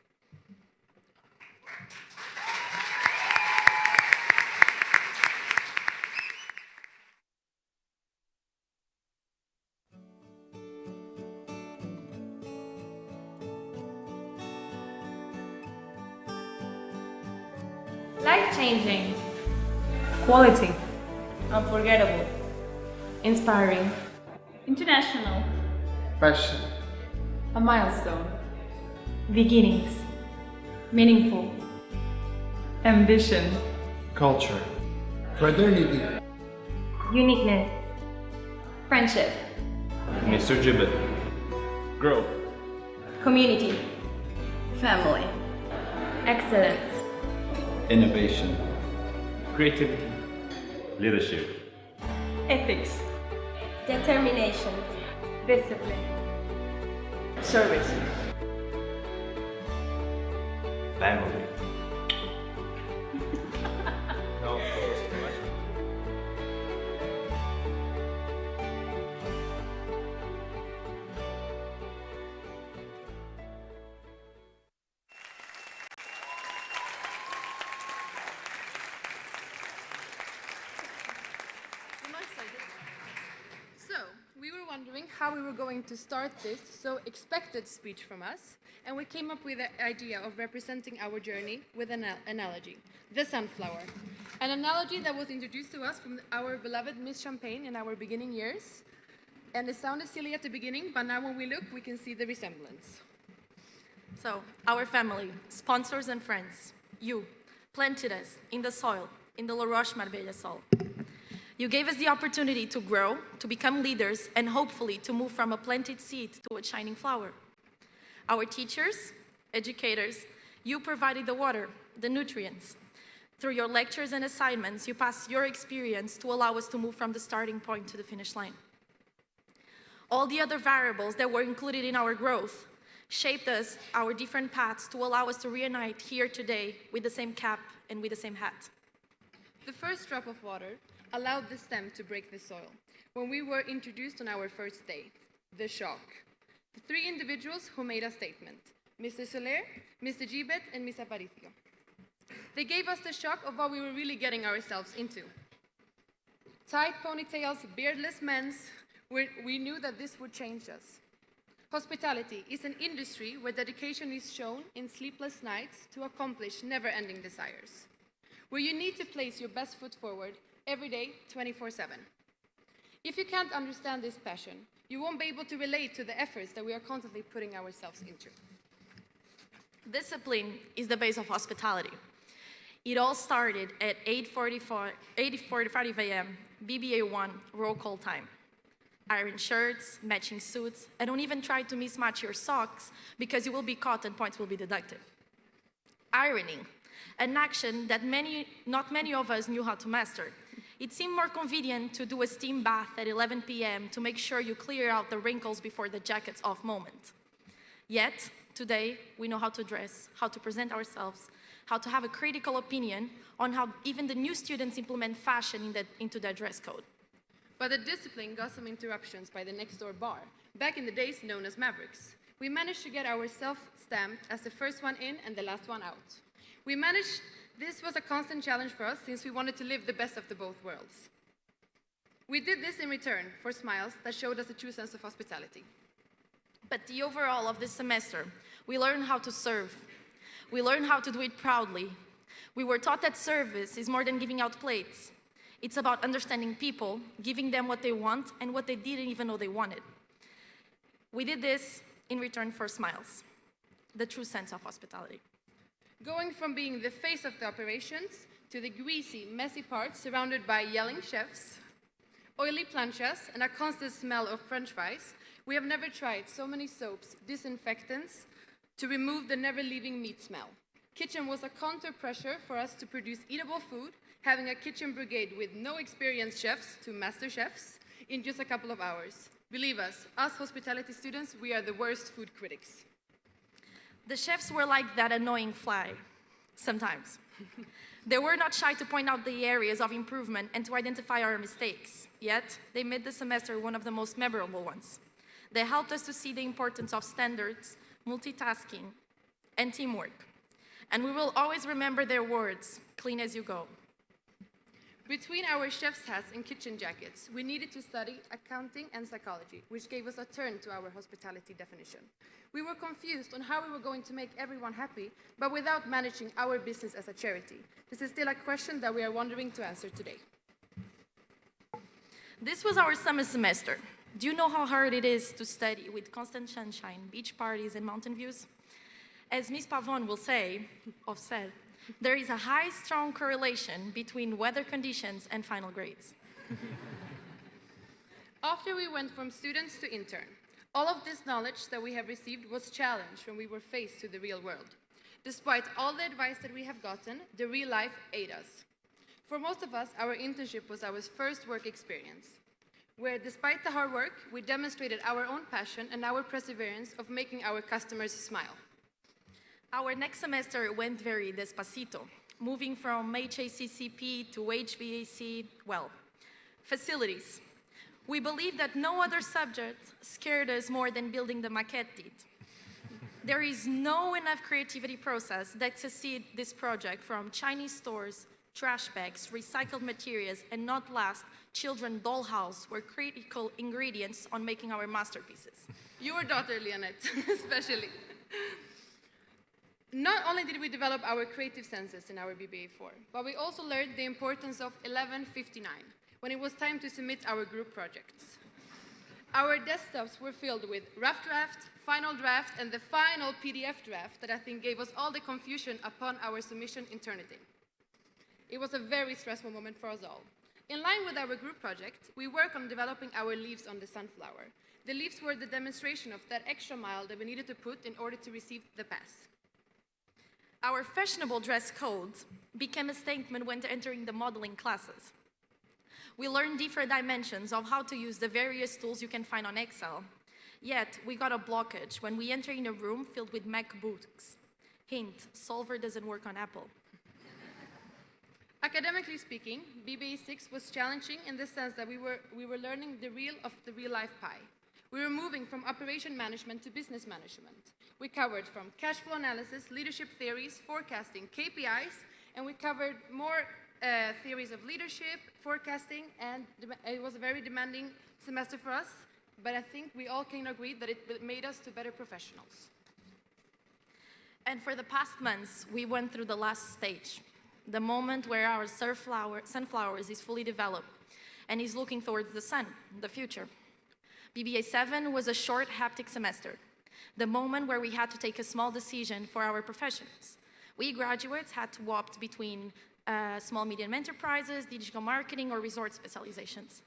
Life-changing, Quality. unforgettable, Inspiring. international, Passion. A milestone. beginnings, Meaningful. Ambition. Culture. Fraternity. uniqueness, friendship, Mr. Gibbet. Grow. community, Family. excellence, Innovation. Creativity. Leadership. Ethics. determination, discipline, Service. Family. I'm excited. So, we were wondering how we were going to start this so expected speech from us, and we came up with the idea of representing our journey with an analogy, the sunflower. An analogy that was introduced to us from our beloved Miss Champagne in our beginning years. And it sounded silly at the beginning, but now when we look, we can see the resemblance. So, our family, sponsors and friends, you planted us in the soil, in the La Roche Marbella soil. You gave us the opportunity to grow, to become leaders, and hopefully to move from a planted seed to a shining flower. Our teachers, educators, you provided the water, the nutrients. Through your lectures and assignments, you passed your experience to allow us to move from the starting point to the finish line. All the other variables that were included in our growth shaped us, our different paths, to allow us to reunite here today with the same cap and with the same hat. The first drop of water allowed the stem to break the soil when we were introduced on our first day, the shock. The three individuals who made a statement, Mr. Soler, Mr. Gibet, and Ms. Aparicio. They gave us the shock of what we were really getting ourselves into. Tight ponytails, beardless men, we knew that this would change us. Hospitality is an industry where dedication is shown in sleepless nights to accomplish never-ending desires, where you need to place your best foot forward every day, 24/7. If you can't understand this passion, you won't be able to relate to the efforts that we are constantly putting ourselves into. Discipline is the base of hospitality. It all started at 8:45 a.m., BBA 1, roll call time. Iron shirts, matching suits, and don't even try to mismatch your socks because you will be caught and points will be deducted. Ironing, an action that not many of us knew how to master. It seemed more convenient to do a steam bath at 11 p.m. to make sure you clear out the wrinkles before the jacket's off moment. Yet, today, we know how to dress, how to present ourselves, how to have a critical opinion on how even the new students implement fashion into their dress code. But the discipline got some interruptions by the next-door bar, back in the days known as Mavericks. We managed to get ourselves stamped as the first one in and the last one out. This was a constant challenge for us since we wanted to live the best of the both worlds. We did this in return for smiles that showed us a true sense of hospitality. But the overall of this semester, we learned how to serve. We learned how to do it proudly. We were taught that service is more than giving out plates. It's about understanding people, giving them what they want and what they didn't even know they wanted. We did this in return for smiles, the true sense of hospitality. Going from being the face of the operations to the greasy, messy parts surrounded by yelling chefs, oily planchas, and a constant smell of French fries, we have never tried so many soaps, disinfectants, to remove the never-leaving meat smell. Kitchen was a counter-pressure for us to produce eatable food, having a kitchen brigade with no experienced chefs to master chefs in just a couple of hours. Believe us hospitality students, we are the worst food critics. The chefs were like that annoying fly, sometimes. They were not shy to point out the areas of improvement and to identify our mistakes. Yet, they made the semester one of the most memorable ones. They helped us to see the importance of standards, multitasking, and teamwork. And we will always remember their words, clean as you go. Between our chef's hats and kitchen jackets, we needed to study accounting and psychology, which gave us a turn to our hospitality definition. We were confused on how we were going to make everyone happy, but without managing our business as a charity. This is still a question that we are wondering to answer today. This was our summer semester. Do you know how hard it is to study with constant sunshine, beach parties, and mountain views? As Ms. Pavon will say, or said, there is a high, strong correlation between weather conditions and final grades. After we went from students to intern, all of this knowledge that we have received was challenged when we were faced to the real world. Despite all the advice that we have gotten, the real life ate us. For most of us, our internship was our first work experience, where despite the hard work, we demonstrated our own passion and our perseverance of making our customers smile. Our next semester went very despacito, moving from HACCP to HVAC, well, facilities. We believe that no other subject scared us more than building the maquette did. There is no enough creativity process that succeed this project, from Chinese stores, trash bags, recycled materials, and not last, children dollhouse were critical ingredients on making our masterpieces. Your daughter, Leonette, especially. Not only did we develop our creative senses in our BBA4, but we also learned the importance of 11:59, when it was time to submit our group projects. Our desktops were filled with rough draft, final draft, and the final PDF draft that I think gave us all the confusion upon our submission eternity. It was a very stressful moment for us all. In line with our group project, we worked on developing our leaves on the sunflower. The leaves were the demonstration of that extra mile that we needed to put in order to receive the pass. Our fashionable dress code became a statement when entering the modeling classes. We learned different dimensions of how to use the various tools you can find on Excel. Yet, we got a blockage when we entered in a room filled with MacBooks. Hint, Solver doesn't work on Apple. Academically speaking, BBA 6 was challenging in the sense that we were learning the real of the real life pie. We were moving from operation management to business management. We covered from cash flow analysis, leadership theories, forecasting, KPIs, and we covered more theories of leadership, forecasting, and it was a very demanding semester for us, but I think we all can agree that it made us to better professionals. And for the past months, we went through the last stage, the moment where our sunflowers is fully developed and is looking towards the sun, the future. BBA 7 was a short haptic semester, the moment where we had to take a small decision for our professions. We graduates had to opt between small medium enterprises, digital marketing, or resort specializations.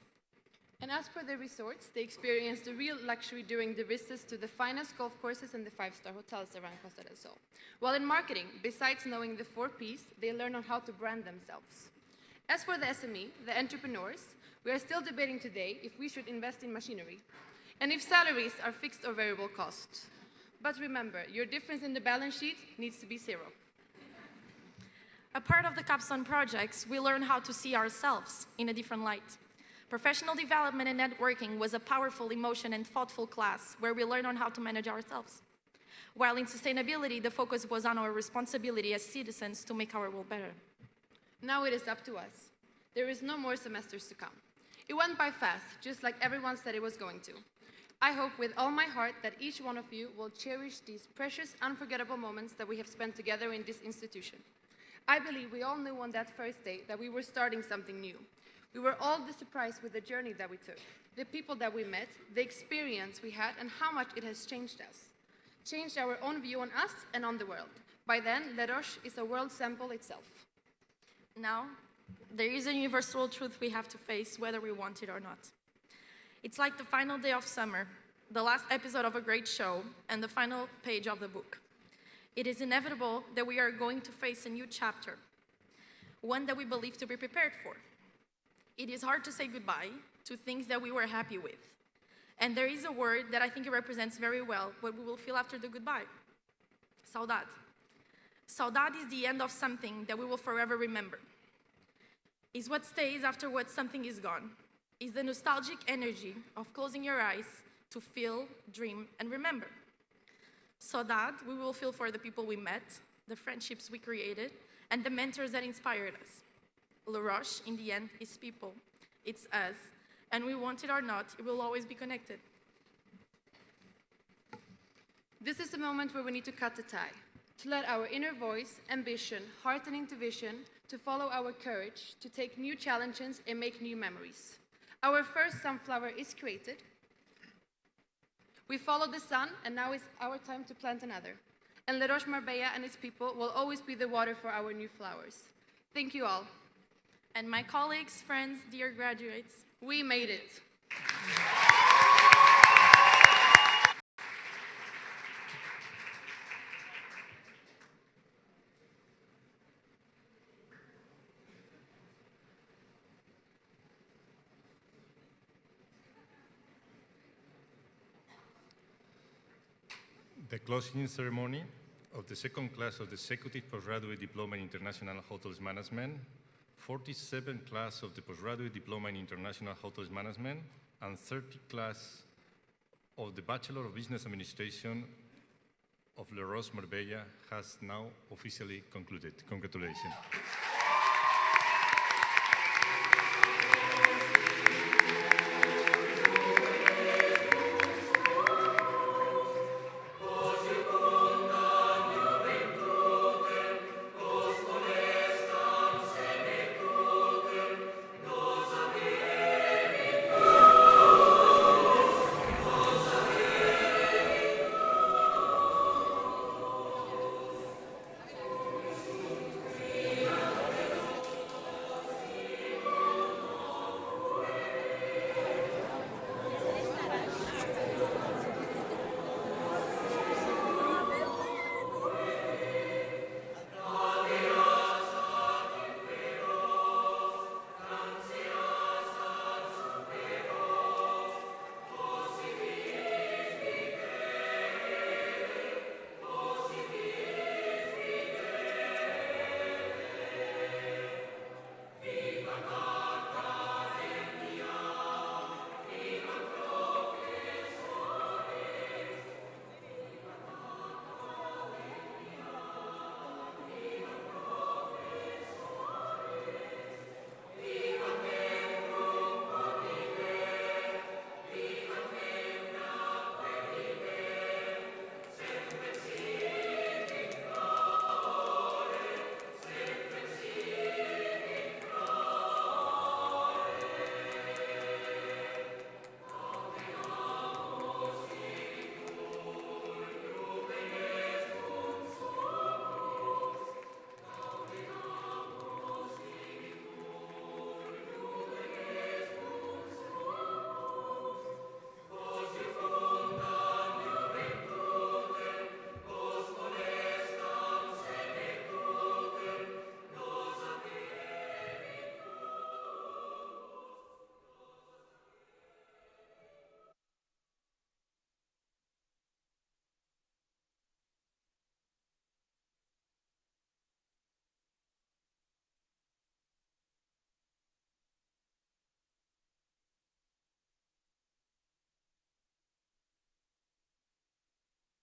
And as for the resorts, they experienced the real luxury during the visits to the finest golf courses and the five-star hotels around Costa del Sol. While in marketing, besides knowing the 4 Ps, they learn on how to brand themselves. As for the SME, the entrepreneurs, we are still debating today if we should invest in machinery, and if salaries are fixed or variable costs. But remember, your difference in the balance sheet needs to be 0. A part of the capstone projects, we learn how to see ourselves in a different light. Professional development and networking was a powerful, emotion, and thoughtful class where we learned on how to manage ourselves. While in sustainability, the focus was on our responsibility as citizens to make our world better. Now it is up to us. There is no more semesters to come. It went by fast, just like everyone said it was going to. I hope with all my heart that each one of you will cherish these precious, unforgettable moments that we have spent together in this institution. I believe we all knew on that first day that we were starting something new. We were all surprised with the journey that we took, the people that we met, the experience we had, and how much it has changed us. Changed our own view on us and on the world. By then, Les Roches is a world sample itself. Now, there is a universal truth we have to face, whether we want it or not. It's like the final day of summer, the last episode of a great show, and the final page of the book. It is inevitable that we are going to face a new chapter, one that we believe to be prepared for. It is hard to say goodbye to things that we were happy with. And there is a word that I think it represents very well what we will feel after the goodbye. Saudade. Saudade is the end of something that we will forever remember. It's what stays after what something is gone. It's the nostalgic energy of closing your eyes to feel, dream, and remember. Saudade we will feel for the people we met, the friendships we created, and the mentors that inspired us. Les Roches, in the end, is people. It's us. And we want it or not, it will always be connected. This is the moment where we need to cut the tie, to let our inner voice, ambition, heart and intuition, to follow our courage, to take new challenges and make new memories. Our first sunflower is created. We followed the sun, and now it's our time to plant another. And Les Roches Marbella and its people will always be the water for our new flowers. Thank you all. And my colleagues, friends, dear graduates, we made it. The closing ceremony of the second class of the Executive Postgraduate Diploma in International Hotels Management, 47 class of the Postgraduate Diploma in International Hotels Management, and 30 class of the Bachelor of Business Administration of Les Roches Marbella has now officially concluded. Congratulations.